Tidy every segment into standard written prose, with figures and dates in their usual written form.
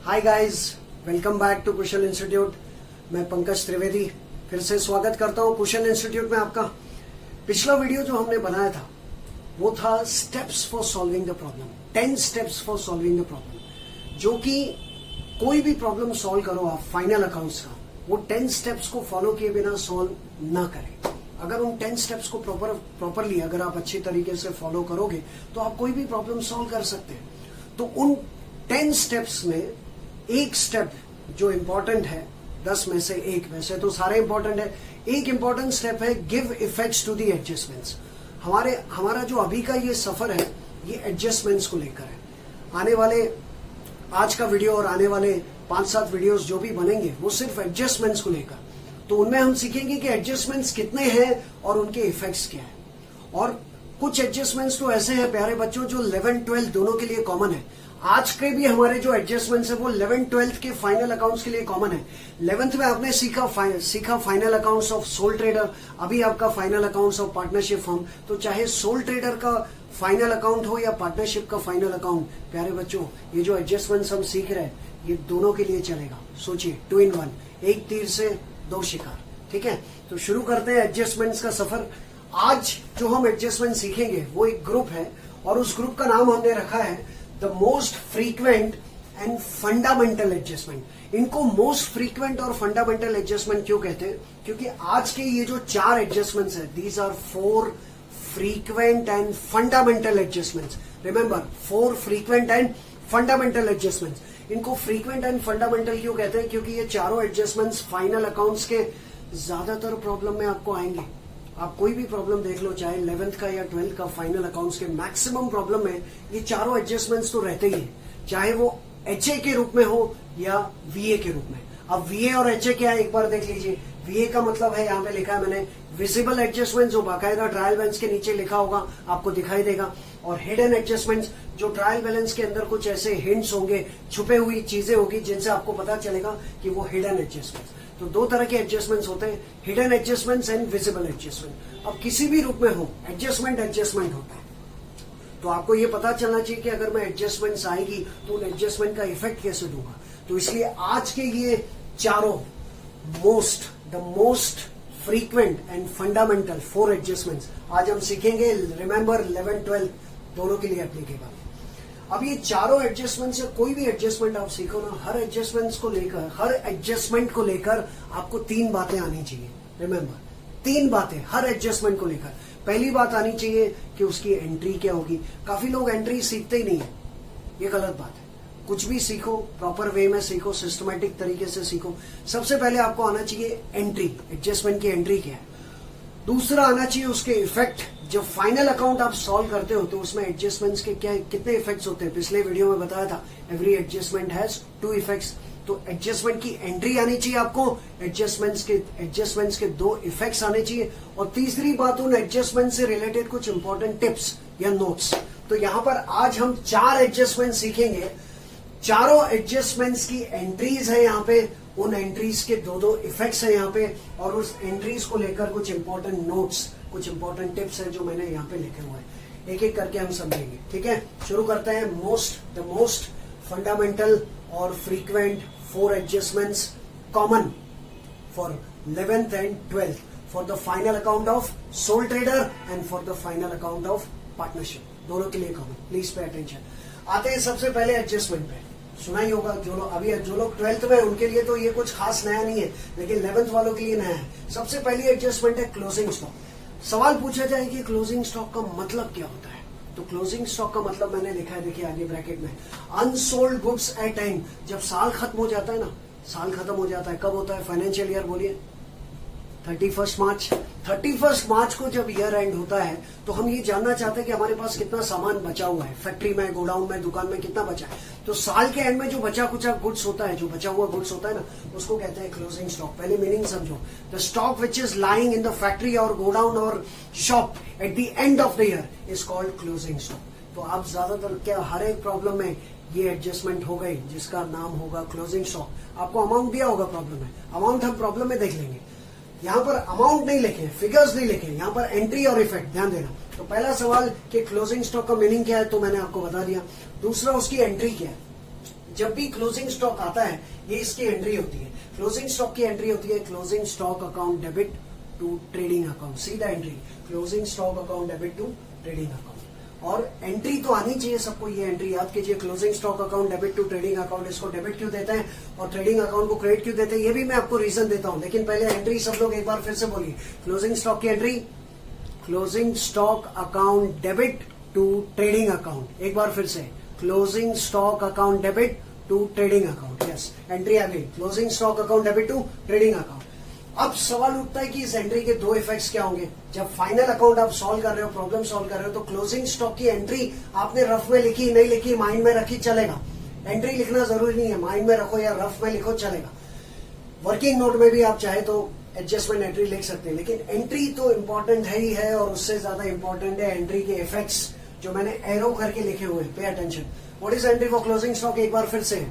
Hi guys, welcome back to Kushal institute. मैं पंकज त्रिवेदी फिर से स्वागत करता हूं कुशल इंस्टीट्यूट में आपका। पिछला वीडियो जो हमने बनाया था वो था steps for solving the problem, 10 steps for solving the problem. जो कि कोई भी प्रॉब्लम सॉल्व करो आप फाइनल अकाउंट्स का, वो 10 स्टेप्स को फॉलो किए बिना सॉल्व ना करें। अगर उन 10 स्टेप्स को प्रॉपरली अगर आप अच्छी तरीके से फॉलो करोगे तो आप कोई भी प्रॉब्लम सॉल्व कर सकते हैं। तो उन 10 स्टेप्स में एक स्टेप जो इंपॉर्टेंट है, 10 में से एक, वैसे तो सारे इंपॉर्टेंट है, एक इंपॉर्टेंट स्टेप है give effects to the adjustments. हमारा जो अभी का ये सफर है ये एडजस्टमेंट्स को लेकर है। आने वाले आज का वीडियो और आने वाले 5-7 वीडियोस जो भी बनेंगे वो सिर्फ एडजस्टमेंट्स को लेकर। तो उनमें हम सीखेंगे कि एडजस्टमेंट्स कितने हैं और उनके इफेक्ट्स क्या है। और कुछ एडजस्टमेंट्स तो ऐसे हैं प्यारे बच्चों जो 11-12 दोनों के लिए कॉमन है। आज के भी हमारे जो एडजस्टमेंट्स है वो 11-12 के फाइनल अकाउंट्स के लिए कॉमन है। 11th में आपने सीखा final accounts of soul trader, अभी आपका final accounts of partnership firm. तो चाहे सोल ट्रेडर का फाइनल अकाउंट हो या पार्टनरशिप का फाइनल अकाउंट, प्यारे बच्चों ये जो एडजस्टमेंट्स हम सीख रहे हैं ये दोनों के लिए चलेगा। सोचिए 2 in 1, एक तीर से 2 शिकार। ठीक है, तो शुरू करते हैं एडजस्टमेंट्स का सफर। आज जो हम एडजस्टमेंट सीखेंगे वो एक ग्रुप है और उस ग्रुप का नाम हमने रखा है the most frequent and fundamental adjustment. इनको मोस्ट फ्रीक्वेंट और फंडामेंटल एडजस्टमेंट क्यों कहते हैं? क्योंकि आज के ये जो 4 एडजस्टमेंट्स है, these are 4 frequent and fundamental adjustments. Remember, 4 frequent and fundamental adjustments. इनको फ्रीक्वेंट एंड फंडामेंटल क्यों कहते हैं? क्योंकि ये चारों एडजस्टमेंट्स फाइनल अकाउंट्स के ज्यादातर प्रॉब्लम में आपको आएंगे। आप कोई भी प्रॉब्लम देख लो, चाहे 11th का या 12th का फाइनल अकाउंट्स के मैक्सिमम प्रॉब्लम में ये चारों एडजस्टमेंट्स तो रहते ही हैं, चाहे वो एचए के रूप में हो या वीए के रूप में। अब वीए और एचए क्या है एक बार देख लीजिए। वीए का मतलब है, यहाँ पे लिखा है मैंने, विजिबल एडजस्टमेंट, जो बाकायदा ट्रायल बैलेंस के नीचे लिखा होगा आपको दिखाई देगा। और हिडन एडजस्टमेंट, जो ट्रायल बैलेंस के अंदर कुछ ऐसे हिंट्स होंगे, छुपे हुई चीजें होगी जिनसे आपको पता चलेगा कि वो हिडन एडजस्टमेंट। तो 2 तरह के एडजस्टमेंट्स होते हैं, hidden adjustments and visible adjustment. अब किसी भी रूप में हो, एडजस्टमेंट होता है। तो आपको ये पता चलना चाहिए कि अगर मैं एडजस्टमेंट्स आएगी तो उन एडजस्टमेंट का इफेक्ट कैसे दूंगा। तो इसलिए आज के ये चारों the most frequent and fundamental 4 adjustments आज हम सीखेंगे। रिमेंबर 11-12 दोनों के लिए एप्लीकेबल। अब ये चारों एडजस्टमेंट से कोई भी एडजस्टमेंट आप सीखो ना, हर एडजस्टमेंट को लेकर आपको 3 बातें आनी चाहिए। रिमेंबर, 3 बातें हर एडजस्टमेंट को लेकर। पहली बात आनी चाहिए कि उसकी एंट्री क्या होगी। काफी लोग एंट्री सीखते ही नहीं है, ये गलत बात है। कुछ भी सीखो, प्रॉपर वे में सीखो, सिस्टमैटिक तरीके से सीखो। सबसे पहले आपको आना चाहिए एंट्री, एडजस्टमेंट की एंट्री क्या है। दूसरा आना चाहिए उसके इफेक्ट। जब फाइनल अकाउंट आप सॉल्व करते हो तो उसमें एडजस्टमेंट्स के कितने इफेक्ट्स होते हैं, पिछले वीडियो में बताया था। Every adjustment has 2 effects. तो एडजस्टमेंट की एंट्री आनी चाहिए आपको, एडजस्टमेंट्स के 2 इफेक्ट्स आने चाहिए। और तीसरी बात, उन एडजस्टमेंट से रिलेटेड कुछ इंपॉर्टेंट टिप्स या नोट्स। तो यहां पर आज हम 4 एडजस्टमेंट सीखेंगे। चारों एडजस्टमेंट्स की एंट्रीज है यहाँ पे, उन एंट्रीज के 2 इफेक्ट्स है यहाँ पे, और उस एंट्रीज को लेकर कुछ इंपॉर्टेंट नोट्स, कुछ इंपॉर्टेंट टिप्स है जो मैंने यहाँ पे लिखे हुए हैं। एक एक करके हम समझेंगे। ठीक है, शुरू करते हैं। द मोस्ट फंडामेंटल और frequent 4 adjustments common for 11th and 12th for the final account of soul trader and for the final account of partnership, दोनों के लिए कॉमन। Please pay attention. आते हैं सबसे पहले एडजस्टमेंट पे। सुना ही होगा, जो लोग 12th में, उनके लिए तो ये कुछ खास नया नहीं है, लेकिन 11th वालों के लिए नया है। सबसे पहली एडजस्टमेंट है क्लोजिंग स्टॉक। सवाल पूछा जाए कि क्लोजिंग स्टॉक का मतलब क्या होता है, तो क्लोजिंग स्टॉक का मतलब मैंने लिखा है, देखिए आगे ब्रैकेट में, अनसोल्ड गुड्स एट टाइम। जब साल खत्म हो जाता है ना, साल खत्म हो जाता है, कब होता है फाइनेंशियल ईयर, बोलिए 31 मार्च। 31 मार्च को जब ईयर एंड होता है तो हम ये जानना चाहते हैं कि हमारे पास कितना सामान बचा हुआ है, फैक्ट्री में, गोडाउन में, दुकान में कितना बचा है। तो साल के एंड में जो बचा कुचा गुड्स होता है, जो बचा हुआ गुड्स होता है ना, उसको कहते हैं क्लोजिंग स्टॉक। पहले मीनिंग समझो, the stock which is lying in the factory और गोडाउन और shop at the end of the year is called closing stock. तो आप ज्यादातर क्या, हर एक प्रॉब्लम में ये एडजस्टमेंट हो गई जिसका नाम होगा क्लोजिंग स्टॉक। आपको अमाउंट दिया होगा प्रॉब्लम में, अमाउंट हम प्रॉब्लम में देख लेंगे। यहाँ पर अमाउंट नहीं लिखे, फिगर्स नहीं लिखे, यहाँ पर एंट्री और इफेक्ट ध्यान देना। तो पहला सवाल कि क्लोजिंग स्टॉक का मीनिंग क्या है, तो मैंने आपको बता दिया। दूसरा, उसकी एंट्री क्या है। जब भी क्लोजिंग स्टॉक आता है ये इसकी एंट्री होती है। क्लोजिंग स्टॉक की एंट्री होती है closing stock account debit to trading account, सीधा entry closing stock account debit to trading account. और एंट्री तो आनी चाहिए सबको, ये एंट्री याद कीजिए। Closing stock account debit to trading account, इसको डेबिट क्यों देते हैं और ट्रेडिंग अकाउंट को क्रेडिट क्यों देते हैं, ये भी मैं आपको रीजन देता हूं। लेकिन पहले एंट्री सब लोग एक बार फिर से बोलिए। क्लोजिंग स्टॉक की entry closing stock account debit to trading account, एक बार फिर से closing stock account debit to trading account. Yes, entry आ गई closing stock account debit to trading account. अब सवाल उठता है कि इस एंट्री के दो इफेक्ट्स क्या होंगे। जब फाइनल अकाउंट आप सॉल्व कर रहे हो, प्रॉब्लम सॉल्व कर रहे हो, तो क्लोजिंग स्टॉक की एंट्री आपने रफ में लिखी नहीं लिखी, माइंड में रखी, चलेगा। एंट्री लिखना जरूरी नहीं है, माइंड में रखो या रफ में लिखो, चलेगा। वर्किंग नोट में भी आप चाहे तो एडजस्टमेंट एंट्री लिख सकते हैं, लेकिन एंट्री तो इंपॉर्टेंट है ही है। और उससे ज्यादा इंपॉर्टेंट है एंट्री के इफेक्ट्स जो मैंने एरो करके लिखे हुए। Pay attention. What is entry for closing stock, एक बार फिर से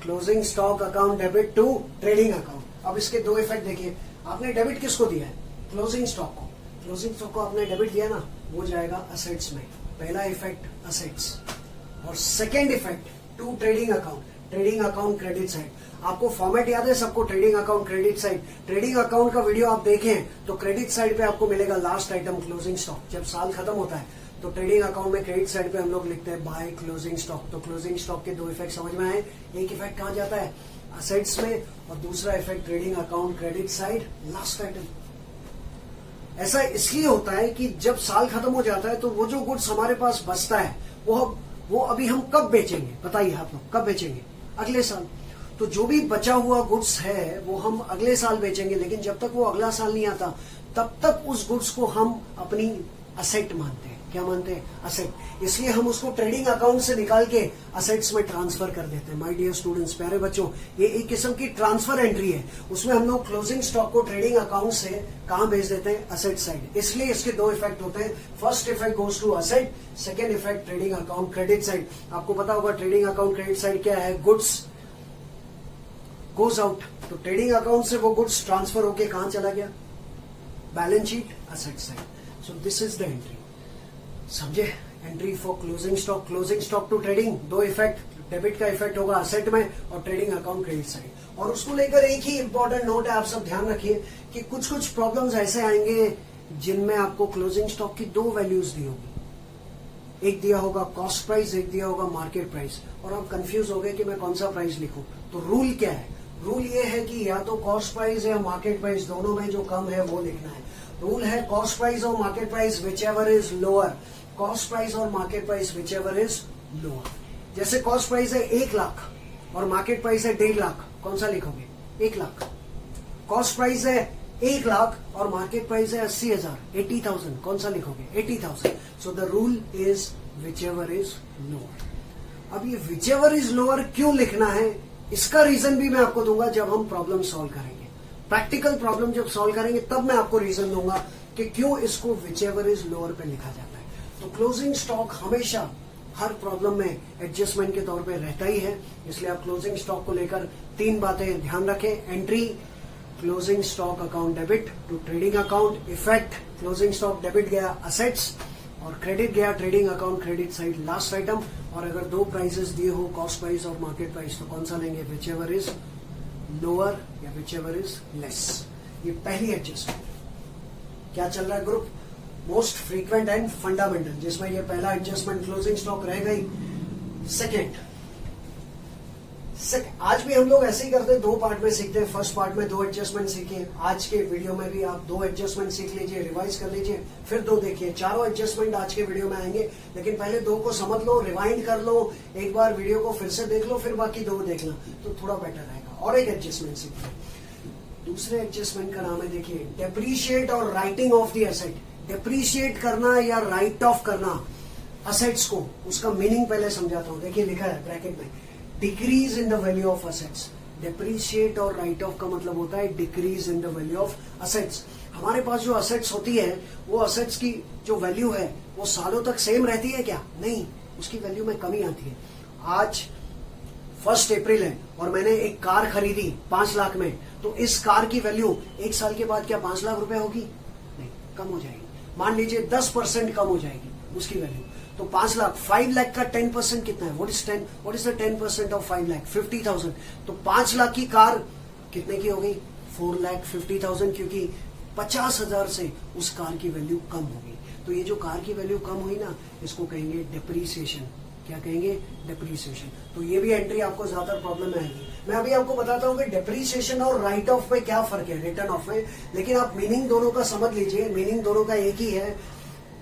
closing stock account debit to trading account. अब इसके दो इफेक्ट देखिए। आपने डेबिट किसको दिया है, क्लोजिंग स्टॉक को। क्लोजिंग स्टॉक को आपने डेबिट दिया ना, वो जाएगा असेट्स में। पहला इफेक्ट असेट्स, और second effect to trading account, trading account credit side. आपको फॉर्मेट याद है सबको, trading account credit side. Trading account का वीडियो आप देखें तो क्रेडिट साइड पे आपको मिलेगा लास्ट आइटम क्लोजिंग स्टॉक। जब साल खत्म होता है तो ट्रेडिंग अकाउंट में क्रेडिट साइड पे हम लोग लिखते हैं बाय क्लोजिंग स्टॉक। तो क्लोजिंग स्टॉक के दो इफेक्ट समझ में आए। एक इफेक्ट कहां जाता है, असेट्स में, और दूसरा effect trading account credit side, last item. ऐसा इसलिए होता है कि जब साल खत्म हो जाता है तो वो जो गुड्स हमारे पास बचता है वो अभी हम कब बेचेंगे, बताइए आप लोग, कब बेचेंगे, अगले साल। तो जो भी बचा हुआ गुड्स है वो हम अगले साल बेचेंगे, लेकिन जब तक वो अगला साल नहीं आता तब तक उस गुड्स को हम अपनी असेट मानते हैं। क्या मानते हैं, असेट। इसलिए हम उसको ट्रेडिंग अकाउंट से निकाल के असेट्स में ट्रांसफर कर देते हैं। माय डियर स्टूडेंट्स, प्यारे बच्चों, ये एक किस्म की ट्रांसफर एंट्री है। उसमें हम लोग क्लोजिंग स्टॉक को ट्रेडिंग अकाउंट से कहां भेज देते हैं, असेट साइड। इसलिए इसके दो इफेक्ट होते हैं। First effect goes to asset, second effect trading account credit side. आपको पता होगा ट्रेडिंग अकाउंट क्रेडिट साइड क्या है, गुड्स गोज आउट। तो ट्रेडिंग अकाउंट से वो गुड्स ट्रांसफर होके कहां चला गया, balance sheet, asset side. So this is the entry, समझे। Entry for closing stock, closing stock to trading, दो इफेक्ट, डेबिट का इफेक्ट होगा असेट में और ट्रेडिंग अकाउंट क्रेडिट साइड। और उसको लेकर एक ही इंपॉर्टेंट नोट है, आप सब ध्यान रखिए कि कुछ कुछ प्रॉब्लम्स ऐसे आएंगे जिनमें आपको क्लोजिंग स्टॉक की दो वैल्यूज दी होगी। एक दिया होगा कॉस्ट प्राइस, एक दिया होगा मार्केट प्राइस, और आप कंफ्यूज हो गए कि मैं कौन सा प्राइस लिखूं। तो रूल क्या है, रूल ये है कि या तो कॉस्ट प्राइस या मार्केट प्राइस, दोनों में जो कम है वो लिखना है। रूल है कॉस्ट प्राइस और market price whichever is lower, cost price और market price whichever is lower. जैसे कॉस्ट प्राइस है 1 लाख और मार्केट प्राइस है 1.5 लाख, कौन सा लिखोगे, 1 लाख। कॉस्ट प्राइस है 1 लाख और मार्केट प्राइस है 80,000, 80,000, कौन सा लिखोगे, 80,000। So the rule is which ever is lower. अब ये विच एवर इज लोअर क्यों लिखना है, इसका रीजन भी मैं आपको दूंगा जब हम प्रॉब्लम सॉल्व करेंगे। प्रैक्टिकल प्रॉब्लम जब सॉल्व करेंगे तब मैं आपको रीजन दूंगा कि क्यों इसको विच एवर इज लोअर पे लिखा जाता है। तो क्लोजिंग स्टॉक हमेशा हर प्रॉब्लम में एडजस्टमेंट के तौर पे रहता ही है। इसलिए आप क्लोजिंग स्टॉक को लेकर 3 बातें ध्यान रखें। Entry closing stock account debit to trading account, effect closing stock debit गया असेट्स और क्रेडिट गया trading account credit side, last item. और अगर दो प्राइसेस दिए हो, कॉस्ट प्राइस और मार्केट प्राइस, तो कौन सा लेंगे, विच एवर इज लोअर या विच एवर इज लेस। ये पहली एडजस्टमेंट। क्या चल रहा है group, most frequent and fundamental, जिसमें ये पहला एडजस्टमेंट क्लोजिंग स्टॉक रह गई। सेकेंड, आज भी हम लोग ऐसे ही करते हैं, 2 पार्ट में सीखते हैं। फर्स्ट पार्ट में 2 एडजस्टमेंट सीखे, आज के वीडियो में भी आप 2 एडजस्टमेंट सीख लीजिए, रिवाइज कर लीजिए, फिर 2 देखिए। 4 एडजस्टमेंट आज के वीडियो में आएंगे, लेकिन पहले 2 को समझ लो, रिवाइंड कर लो, एक बार वीडियो को फिर से देख लो, फिर बाकी 2 देखना, तो थोड़ा बेटर रहेगा। और एक एडजस्टमेंट सीखते हैं। दूसरे एडजस्टमेंट का नाम है, देखिए, डेप्रीशिएट और writing of the asset. Depreciate करना या राइट ऑफ करना असेट्स को, उसका मीनिंग पहले समझाता हूं। देखिए लिखा है ब्रैकेट में, decrease in the value of assets. Depreciate और राइट ऑफ का मतलब होता है decrease in the value of assets. हमारे पास जो असेट्स होती है, वो असेट्स की जो वैल्यू है वो सालों तक सेम रहती है क्या, नहीं, उसकी वैल्यू में कमी आती है। आज 1 अप्रैल है और मैंने एक कार खरीदी 5 लाख में, तो इस कार की वैल्यू 1 साल के बाद क्या 5 लाख रुपए होगी, नहीं, कम हो जाएगी। मान लीजिए 10% कम हो जाएगी, उसकी वैल्यू। तो 5 लाख, 5 लाख का 10% कितना है? What is the 10% of 5 lakh? 50,000। तो 5 लाख की कार कितने की हो गई? 4,50,000, क्योंकि 50,000 से उस कार की वैल्यू कम होगी। तो ये जो कार की वैल्यू कम हुई ना, इसको कहेंगे डिप्रीसिएशन। क्या कहेंगे? डिप्रीसिएशन। तो ये भी एंट्री आपको ज्यादा प्रॉब्लम में आएगी। मैं अभी आपको बताता हूँ कि डिप्रीसिएशन और राइट ऑफ में क्या फर्क है, रिटर्न ऑफ में, लेकिन आप मीनिंग दोनों का समझ लीजिए। मीनिंग दोनों का एक ही है,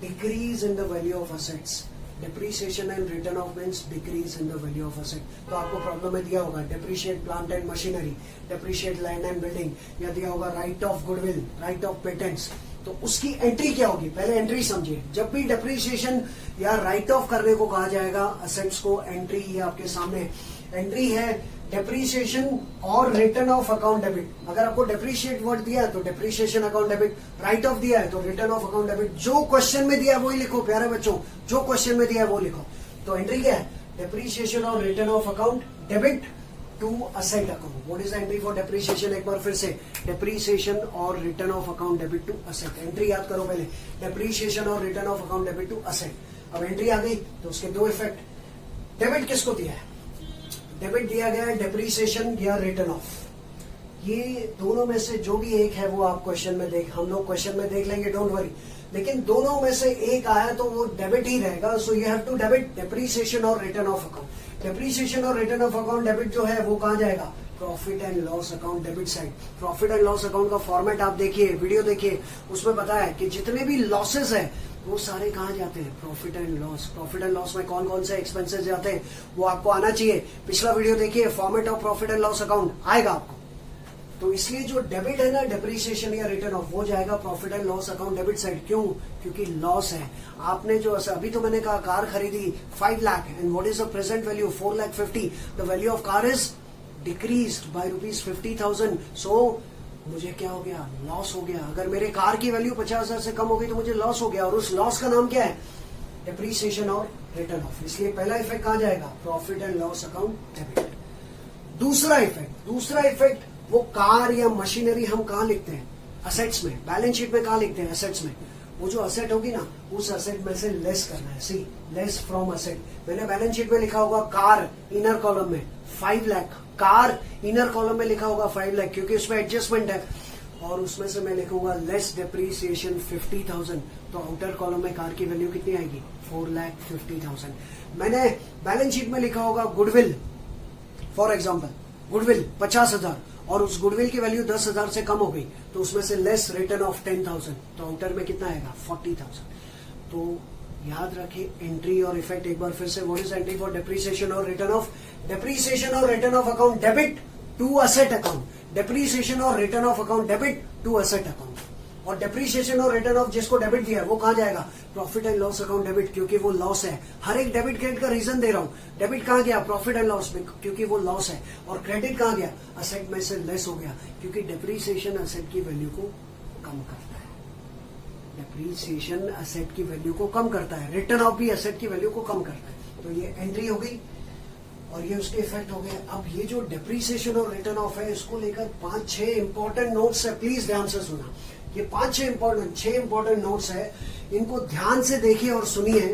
decrease in the value of assets. Depreciation and written off means decrease in the value of asset. तो आपको प्रॉब्लम में दिया होगा depreciate plant and machinery, depreciate land and building, या दिया होगा write off goodwill, write off patents. तो उसकी एंट्री क्या होगी? पहले एंट्री समझिए। जब भी डिप्रीशिएशन या राइट ऑफ करने को कहा जाएगा असेट्स को, एंट्री ये आपके सामने एंट्री है, डिप्रीशिएशन और रिटर्न ऑफ अकाउंट डेबिट। अगर आपको डिप्रीशिएट वर्ड दिया है तो depreciation account debit, right of दिया है तो रिटर्न ऑफ अकाउंट डेबिट। जो क्वेश्चन में दिया है वही लिखो प्यारे बच्चों, जो क्वेश्चन में दिया है वो लिखो। तो एंट्री क्या है? डिप्रीशिएशन और written off account debit to asset account. What is the entry for depreciation? एक बार फिर से, डिप्रीशिएशन और written off account debit to asset. एंट्री याद करो पहले, डिप्रीशिएशन और written off account debit to asset. अब एंट्री आ गई तो उसके दो इफेक्ट। डेबिट किसको दिया है? डेबिट दिया गया है डिप्रीसिएशन या रिटर्न ऑफ। ये दोनों में से जो भी एक है वो आप क्वेश्चन में हम लोग क्वेश्चन में देख लेंगे, डोंट वरी। लेकिन दोनों में से एक आया तो वो डेबिट ही रहेगा। So you have to debit depreciation और रिटर्न ऑफ अकाउंट। डिप्रीसिएशन और रिटर्न ऑफ अकाउंट डेबिट जो है वो कहां जाएगा? Profit and loss account debit side. Profit and loss account का फॉर्मेट आप देखिए, वीडियो देखिए, उसमें बताया है कि जितने भी लॉसेस है वो सारे कहां जाते हैं? Profit and loss. Profit and loss में कौन कौन से एक्सपेंसेस जाते हैं वो आपको आना चाहिए। पिछला वीडियो देखिए, format of profit and loss account आएगा आपको। तो इसलिए जो डेबिट है ना, डिप्रीसिएशन या रिटर्न ऑफ, वो जाएगा profit and loss account debit side. क्यों? क्योंकि लॉस है। आपने जो अभी तो मैंने कहा कार खरीदी 5 lakh and what is the present value? 4,50,000। The value of car is decreased bye ₹50,000। सो मुझे क्या हो गया? लॉस हो गया। अगर मेरे कार की वैल्यू 50,000 से कम हो गई तो मुझे लॉस हो गया, और उस लॉस का नाम क्या है? डिप्रीसिएशन और रिटर्न ऑफ। इसलिए पहला इफेक्ट कहां जाएगा? Profit and loss account debit. दूसरा इफेक्ट वो कार या मशीनरी हम कहां लिखते हैं? असेट्स में। बैलेंस शीट में कहां लिखते हैं? असेट्स में। वो जो असेट होगी ना, उस असेट में से लेस करना है। सी, लेस फ्रॉम असेट। मैंने बैलेंस शीट में लिखा होगा कार, इनर कॉलम में 5 लाख। कार इनर कॉलम में लिखा होगा 5 लाख, क्योंकि उसमें एडजस्टमेंट है। और उसमें से मैं लिखूंगा लेस डिप्रीसिएशन 50,000। तो आउटर कॉलम में कार की वैल्यू कितनी आएगी? 4,50,000। मैंने बैलेंस शीट में लिखा होगा गुडविल, फॉर एग्जाम्पल गुडविल 50,000, और उस गुडविल की वैल्यू 10,000 से कम हो गई, तो उसमें से लेस रिटर्न ऑफ 10,000। तो आउटर में कितना आएगा? 40,000। तो याद रखिए एंट्री और इफेक्ट एक बार फिर से। What is entry for depreciation और रिटर्न ऑफ? डिप्रीसिएशन और written off account debit to asset account. Depreciation और written off account debit to asset account. और डिप्रीसिएशन और रिटर्न ऑफ जिसको डेबिट दिया है वो कहां जाएगा? Profit and loss account debit, क्योंकि वो लॉस है। हर एक डेबिट क्रेडिट का रीजन दे रहा हूं। डेबिट कहां गया? प्रॉफिट एंड लॉस में, क्योंकि वो लॉस है। और क्रेडिट कहां गया? असेट में से लेस हो गया, क्योंकि डिप्रीसिएशन असेट की वैल्यू को कम करता है। डिप्रीसिएशन असेट की वैल्यू को कम करता है, रिटर्न ऑफ भी असेट की वैल्यू को कम करता है। तो ये एंट्री हो गई और ये उसके इफेक्ट हो गए। अब ये जो डिप्रीसिएशन और रिटर्न ऑफ है, इसको लेकर 5-6 इंपॉर्टेंट नोट्स है, प्लीज ध्यान से सुना। ये 5-6 इंपॉर्टेंट नोट्स है, इनको ध्यान से देखिए और सुनिए,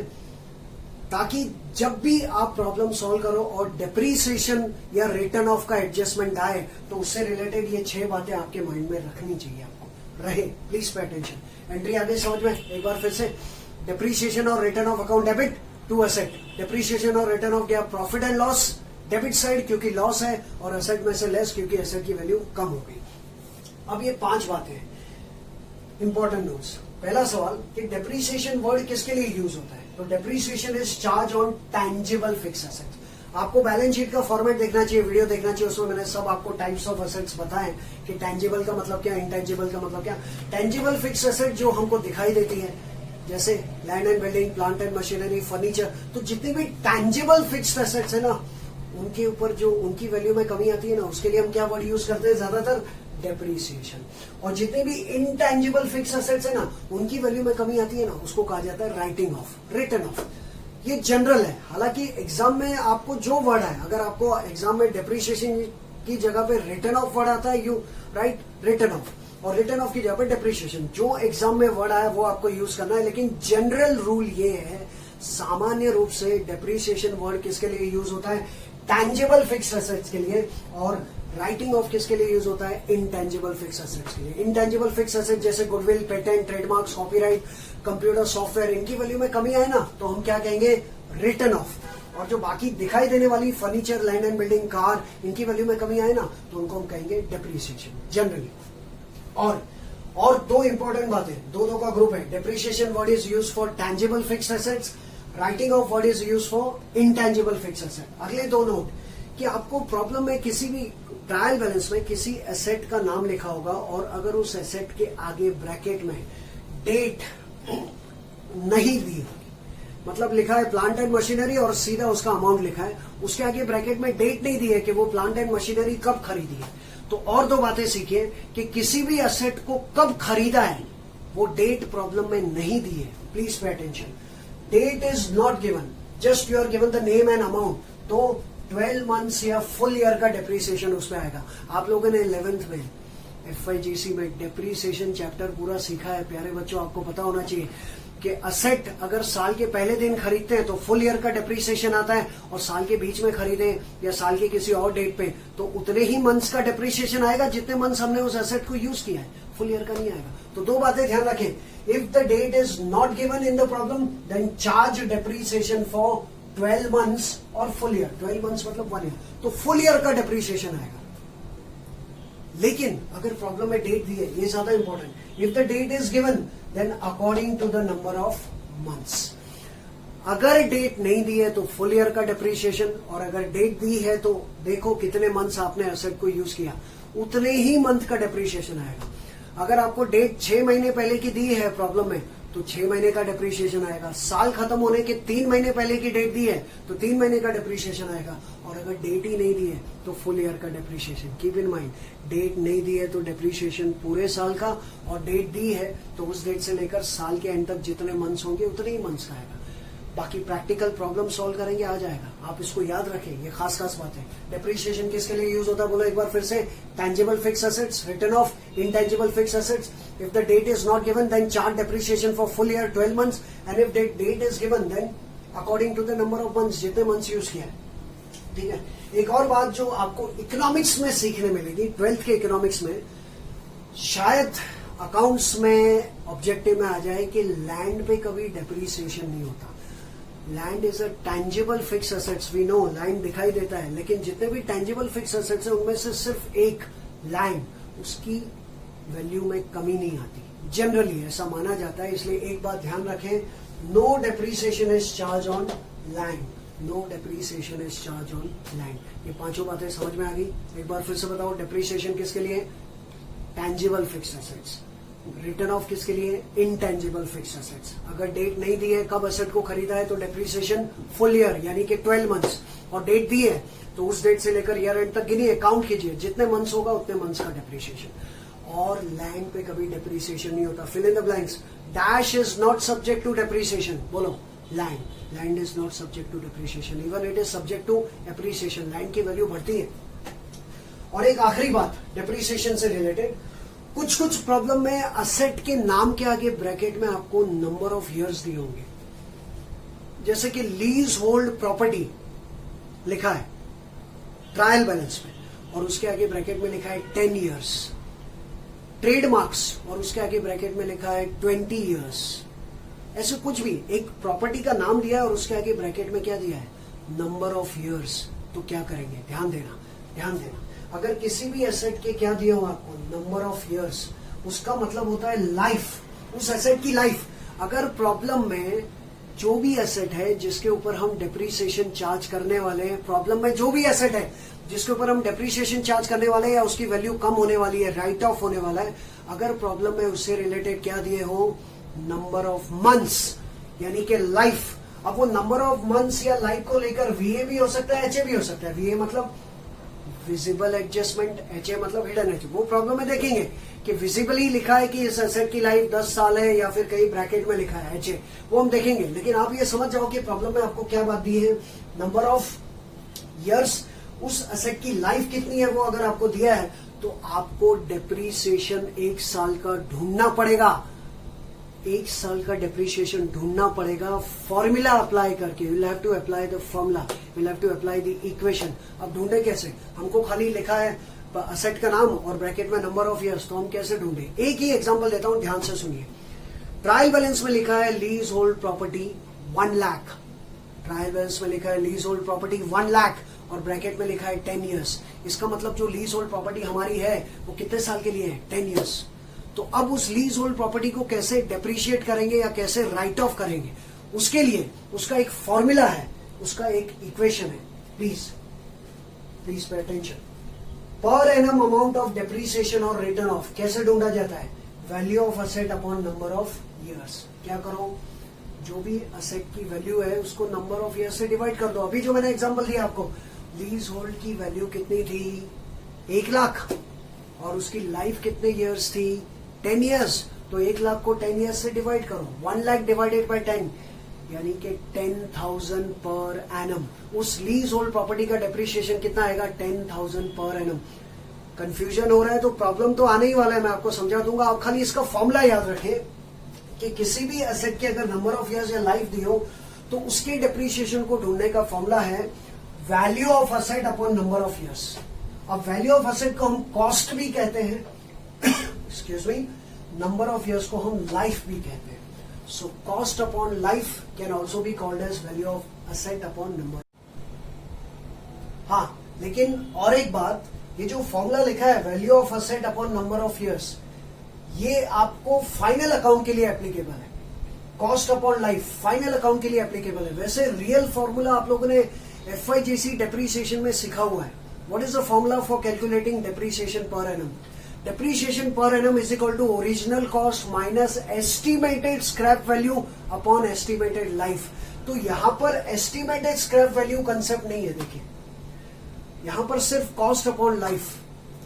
ताकि जब भी आप प्रॉब्लम सॉल्व करो और डिप्रीसिएशन या रिटर्न ऑफ का एडजस्टमेंट आए तो उससे रिलेटेड ये 6 बातें आपके माइंड में रखनी चाहिए, आपको रहे। Please pay attention. एंट्री आगे समझ में एक बार फिर से, डिप्रीसिएशन और written off account debit to asset. Depreciation और रिटर्न ऑफ क्या? Profit and loss debit side, क्योंकि लॉस है, और असेट में से लेस, क्योंकि असेट की वैल्यू कम हो गई। अब ये 5 बातें हैं, इंपॉर्टेंट नोट्स। पहला सवाल कि डेप्रीसिएशन वर्ड किसके लिए यूज होता है? तो depreciation is charge on tangible fix assets. आपको बैलेंस शीट का फॉर्मेट देखना चाहिए, वीडियो देखना चाहिए, उसमें मैंने सब आपको टाइप्स ऑफ एसेट्स बताए कि टैंजिबल का मतलब क्या, इंटैंजिबल का मतलब क्या। टैंजिबल फिक्स एसेट जो हमको दिखाई देती है, जैसे land and building, plant and machinery, furniture, तो जितने भी टैंजिबल फिक्स्ड एसेट्स है ना, उनके ऊपर जो उनकी वैल्यू में कमी आती है ना, उसके लिए हम क्या वर्ड यूज करते हैं? ज्यादातर डेप्रीसिएशन। और जितने भी इनटैंजिबल फिक्स एसेट्स है ना, उनकी वैल्यू में कमी आती है ना, उसको कहा जाता है राइटिंग ऑफ, रिटन ऑफ। ये जनरल है, हालांकि एग्जाम में आपको जो वर्ड है, अगर आपको एग्जाम में डेप्रीसिएशन की जगह पे रिटन ऑफ वर्ड आता है, यू राइट रिटन ऑफ। और रिटर्न ऑफ की जगह पर डेप्रिसिएशन। जो एग्जाम में वर्ड आया वो आपको यूज करना है, लेकिन जनरल रूल ये है, सामान्य रूप से डेप्रिसिएशन वर्ड किसके लिए यूज होता है? टैंजिबल फिक्स्ड एसेट्स के लिए। और राइटिंग ऑफ किसके लिए यूज होता है? इनटैंजिबल फिक्स्ड एसेट्स के लिए। इनटैंजिबल फिक्स्ड एसेट जैसे goodwill, patent, trademarks, copyright, computer software, इनकी वैल्यू में कमी आए ना तो हम क्या कहेंगे? Return of. और जो बाकी दिखाई देने वाली furniture, land and building, car, इनकी वैल्यू में कमी आए ना तो उनको हम कहेंगे डेप्रिसिएशन जनरली। और दो इंपॉर्टेंट बातें, दो का ग्रुप है। Depreciation word is use for tangible fixed assets, writing of word is use for intangible fixed asset. अगले दो नोट कि आपको प्रॉब्लम में किसी भी ट्रायल बैलेंस में किसी एसेट का नाम लिखा होगा और अगर उस एसेट के आगे ब्रैकेट में डेट नहीं दी होगी, मतलब लिखा है प्लांट एंड मशीनरी और सीधा उसका अमाउंट लिखा है, उसके आगे ब्रैकेट में डेट नहीं दी है कि वो प्लांट एंड मशीनरी कब खरीदी है, तो और दो बातें सीखिए कि किसी भी एसेट को कब खरीदा है वो डेट प्रॉब्लम में नहीं दी है। Please pay attention, date is not given, just you are given the name and amount. तो 12 मंथ्स या फुल ईयर का डेप्रिसिएशन उसमें आएगा। आप लोगों ने 11th में FYGC में डेप्रिसिएशन चैप्टर पूरा सीखा है प्यारे बच्चों। आपको पता होना चाहिए कि असेट अगर साल के पहले दिन खरीदते हैं तो फुल ईयर का डेप्रिसिएशन आता है, और साल के बीच में खरीदे या साल के किसी और डेट पे तो उतने ही मंथ्स का डेप्रिसिएशन आएगा जितने मंथ्स हमने उस एसेट को यूज किया है, फुल ईयर का नहीं आएगा। तो दो बातें ध्यान रखें, if the date is not given in the problem then charge depreciation for 12 months और फुल ईयर। 12 मंथ्स मतलब 1 ईयर, तो फुल ईयर का डेप्रिसिएशन आएगा। लेकिन अगर प्रॉब्लम में डेट दी है, ये ज्यादा important, if the date is given then according to the number of months. अगर डेट नहीं दी है तो फुल ईयर का डेप्रिसिएशन, और अगर डेट दी है तो देखो कितने मंथ्स आपने एसेट को यूज किया, उतने ही मंथ का डेप्रिसिएशन आएगा। अगर आपको डेट 6 महीने पहले की दी है प्रॉब्लम में तो 6 महीने का डेप्रिसिएशन आएगा। साल खत्म होने के 3 महीने पहले की डेट दी है तो 3 महीने का डेप्रिसिएशन आएगा। और अगर डेट ही नहीं दी है तो फुल ईयर का depreciation. Keep in mind, date नहीं दी है तो डेप्रिसिएशन पूरे साल का, और डेट दी है तो उस डेट से लेकर साल के एंड तक जितने मंथ्स होंगे उतने ही मंथ्स का आएगा। बाकी प्रैक्टिकल प्रॉब्लम सॉल्व करेंगे आ जाएगा, आप इसको याद रखें, ये खास बात है। डेप्रिसिएशन किसके लिए यूज होता है बोलो एक बार फिर से? Tangible fixed assets, written off intangible fixed assets. If the date is not given then charge depreciation for full year 12 months, and if date is given then according to the number of months, जितने months use किया है। ठीक है, एक और बात जो आपको इकोनॉमिक्स में सीखने मिलेगी, 12th के इकोनॉमिक्स में, शायद अकाउंट्स में ऑब्जेक्टिव में आ जाए कि लैंड पे कभी डेप्रिसिएशन नहीं होता। Land is a tangible fixed assets, we know, land दिखाई देता है, लेकिन जितने भी टैंजिबल फिक्स्ड एसेट्स है उनमें से सिर्फ एक लैंड, उसकी वैल्यू में कमी नहीं आती, जनरली ऐसा माना जाता है। इसलिए एक बात ध्यान रखें, no depreciation is charge on land, no depreciation is charge on land. ये पांचों बातें समझ में आ गई? एक बार फिर से बताओ, डेप्रिसिएशन किसके लिए? Tangible fixed assets. Written of किसके लिए? Intangible fixed assets. अगर डेट नहीं दी है कब एसेट को खरीदा है तो डेप्रिसिएशन फुल ईयर यानी कि 12 मंथ्स, और डेट दी है तो उस डेट से लेकर ईयर एंड तक गिनिए, काउंट कीजिए, जितने मंथ्स होगा उतने मंथ्स का डेप्रिसिएशन। और लैंड पे कभी डेप्रिसिएशन नहीं होता। Fill in the blanks, dash is not subject to depreciation. बोलो, land is not subject to depreciation, even it is subject to appreciation. Land की वैल्यू बढ़ती है। और एक आखिरी बात डेप्रिसिएशन से रिलेटेड, कुछ प्रॉब्लम में असेट के नाम के आगे ब्रैकेट में आपको नंबर ऑफ इयर्स दिए होंगे, जैसे कि लीज होल्ड प्रॉपर्टी लिखा है ट्रायल बैलेंस में और उसके आगे ब्रैकेट में लिखा है 10 इयर्स। ट्रेडमार्क्स और उसके आगे ब्रैकेट में लिखा है 20 इयर्स। ऐसे कुछ भी, एक प्रॉपर्टी का नाम दिया है और उसके आगे ब्रैकेट में क्या दिया है? Number of years. तो क्या करेंगे? ध्यान देना, अगर किसी भी एसेट के क्या दिया हो आपको? नंबर ऑफ इयर्स, उसका मतलब होता है लाइफ, उस एसेट की लाइफ। अगर प्रॉब्लम में जो भी एसेट है जिसके ऊपर हम डेप्रिसिएशन चार्ज करने वाले हैं, प्रॉब्लम में जो भी एसेट है जिसके ऊपर हम डेप्रिसिएशन चार्ज करने वाले हैं या उसकी वैल्यू कम होने वाली है, राइट ऑफ होने वाला है, अगर प्रॉब्लम में उससे रिलेटेड क्या दिए हो? नंबर ऑफ मंथ्स यानी कि लाइफ। अब वो नंबर ऑफ मंथ्स या लाइफ को लेकर VA भी हो सकता है, HA भी हो सकता है। VA मतलब विजिबल एडजस्टमेंट, HA मतलब हिडन एच। वो प्रॉब्लम में देखेंगे कि विजिबली लिखा है कि इस एसेट की लाइफ 10 साल है या फिर कहीं ब्रैकेट में लिखा है HA, वो हम देखेंगे। लेकिन आप ये समझ जाओ कि प्रॉब्लम में आपको क्या बात दी है? नंबर ऑफ इयर्स, उस एसेट की लाइफ कितनी है वो अगर आपको दिया है तो आपको डेप्रीसिएशन 1 साल का ढूंढना पड़ेगा। 1 साल का डेप्रीसिएशन ढूंढना पड़ेगा फॉर्मूला अप्लाई करके। You have to apply the formula, you have to apply the equation. अब ढूंढे कैसे? हमको खाली लिखा है असेट का नाम और ब्रैकेट में नंबर ऑफ ईयर्स, तो हम कैसे ढूंढे? एक ही एग्जांपल देता हूं, ध्यान से सुनिए। ट्रायल बैलेंस में लिखा है lease hold property 1 lakh. Trial balance में लिखा है लीज होल्ड प्रॉपर्टी 1 लाख और ब्रैकेट में लिखा है 10 ईयर्स। इसका मतलब जो लीज होल्ड प्रॉपर्टी हमारी है वो कितने साल के लिए है? 10 ईयर्स। तो अब उस लीज होल्ड प्रॉपर्टी को कैसे डेप्रिशिएट करेंगे या कैसे राइट ऑफ करेंगे, उसके लिए उसका एक फॉर्मूला है, उसका एक इक्वेशन है। Please pay attention. Per annum amount of depreciation और रिटर्न ऑफ कैसे ढूंढा जाता है? Value of asset upon number of years. क्या करो? जो भी असेट की वैल्यू है उसको नंबर ऑफ ईयर्स से डिवाइड कर दो। अभी जो मैंने एग्जांपल दिया आपको, लीज होल्ड की वैल्यू कितनी थी? 1 लाख और उसकी लाइफ कितने ईयर्स थी? 10 ईयर्स। तो 1 लाख को 10 ईयर्स से डिवाइड करो। 1 लाख डिवाइडेड बाय 10 यानी कि 10,000 पर एनम। उस लीज होल्ड प्रॉपर्टी का डेप्रिसिएशन कितना आएगा? 10,000 पर एनम। कंफ्यूजन हो रहा है तो प्रॉब्लम तो आने ही वाला है, मैं आपको समझा दूंगा। आप खाली इसका फॉर्मूला याद रखें कि किसी भी एसेट के अगर नंबर ऑफ ईयर्स या लाइफ दी हो तो उसके डेप्रिसिएशन को ढूंढने का फॉर्मूला है value of asset upon number of years. अब वैल्यू ऑफ असेट को हम कॉस्ट भी कहते हैं, excuse me, number of years को हम लाइफ भी कहते हैं। So cost upon life can also be called as value of asset upon number. हाँ, लेकिन और एक बात, ये जो फॉर्मूला लिखा है value of asset upon number of years, ये आपको फाइनल अकाउंट के लिए एप्लीकेबल है। Cost upon life final account के लिए एप्लीकेबल है। वैसे रियल फॉर्मूला आप लोगों ने एफआईजीसी डेप्रीसिएशन में सीखा हुआ है। What is the formula for calculating depreciation per annum? Depreciation per annum is equal to original cost minus estimated scrap value upon estimated life. तो यहां पर एस्टिमेटेड स्क्रैप वैल्यू कंसेप्ट नहीं है, देखिए यहां पर सिर्फ कॉस्ट अपॉन लाइफ।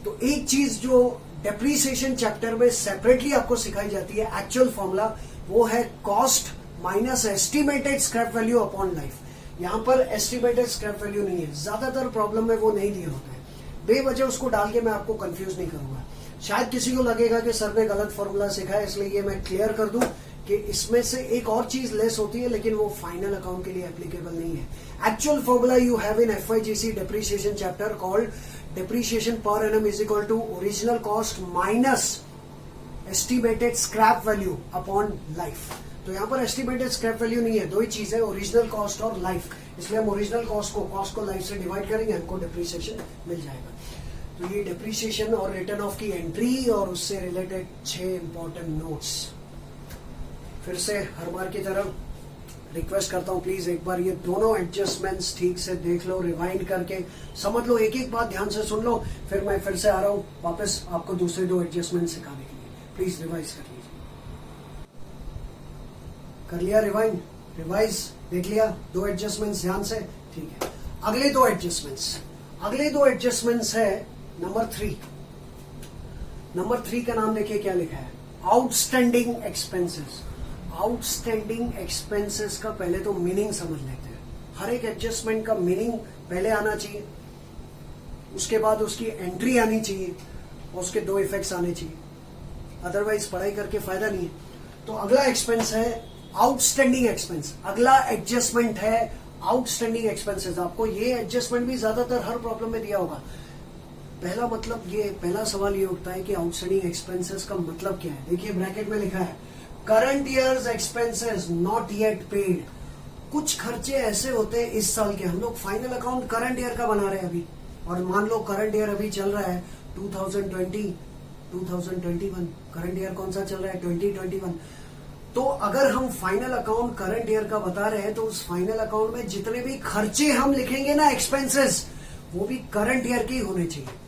तो एक चीज जो डेप्रीसिएशन चैप्टर में सेपरेटली आपको सिखाई जाती है, एक्चुअल फॉर्मूला, वो है cost minus estimated scrap value upon life. यहां पर एस्टिमेटेड स्क्रैप वैल्यू नहीं है, ज्यादातर प्रॉब्लम में वो नहीं दिए होते हैं। बेवजह उसको डाल के मैं आपको कंफ्यूज नहीं करूंगा। शायद किसी को लगेगा कि सर ने गलत फॉर्मूला सीखा है, इसलिए ये मैं क्लियर कर दूं कि इसमें से एक और चीज लेस होती है, लेकिन वो फाइनल अकाउंट के लिए एप्लीकेबल नहीं है। Actual formula you have in FIGC depreciation chapter called depreciation per annum is equal to original cost minus estimated scrap value upon life. तो यहां पर एस्टिमेटेड स्क्रैप वैल्यू नहीं है, दो ही चीज है, ओरिजिनल कॉस्ट और लाइफ। इसलिए हम ओरिजिनल कॉस्ट को लाइफ से डिवाइड करेंगे, हमको डेप्रीसिएशन मिल जाएगा। तो ये डेप्रीसिएशन और रिटर्न ऑफ की एंट्री और उससे रिलेटेड 6 इंपॉर्टेंट नोट्स। फिर से हर बार की तरह रिक्वेस्ट करता हूं, प्लीज एक बार ये दोनों एडजस्टमेंट्स ठीक से देख लो, रिवाइंड करके समझ लो, एक एक बात ध्यान से सुन लो। फिर मैं फिर से आ रहा हूं वापस आपको दूसरे 2 एडजस्टमेंट सिखाने के लिए। प्लीज रिवाइज कर लीजिए। कर लिया रिवाइंड? रिवाइज देख लिया? 2 एडजस्टमेंट्स ध्यान से, ठीक है। अगले 2 एडजस्टमेंट्स है नंबर 3। नंबर 3 का नाम देखिए क्या लिखा है, आउटस्टैंडिंग एक्सपेंसेस। आउटस्टैंडिंग एक्सपेंसेस का पहले तो मीनिंग समझ लेते हैं। हर एक एडजस्टमेंट का मीनिंग पहले आना चाहिए, उसके बाद उसकी एंट्री आनी चाहिए और उसके 2 इफेक्ट्स आने चाहिए, अदरवाइज पढ़ाई करके फायदा नहीं है। तो अगला एक्सपेंस है आउटस्टैंडिंग एक्सपेंस। अगला एडजस्टमेंट है आउटस्टैंडिंग एक्सपेंसेस। आपको ये एडजस्टमेंट भी ज्यादातर हर प्रॉब्लम में दिया होगा। पहला सवाल ये उठता है कि आउटस्टैंडिंग एक्सपेंसेस का मतलब क्या है। देखिए ब्रैकेट में लिखा है current years expenses not yet paid. कुछ खर्चे ऐसे होते हैं इस साल के, हम लोग फाइनल अकाउंट करंट ईयर का बना रहे हैं अभी, और मान लो करंट ईयर अभी चल रहा है 2020 2021। करंट ईयर कौन सा चल रहा है? 2021। तो अगर हम फाइनल अकाउंट करंट ईयर का बता रहे हैं तो उस फाइनल अकाउंट में जितने भी खर्चे हम लिखेंगे ना, एक्सपेंसेस, वो भी करंट ईयर के ही होने चाहिए।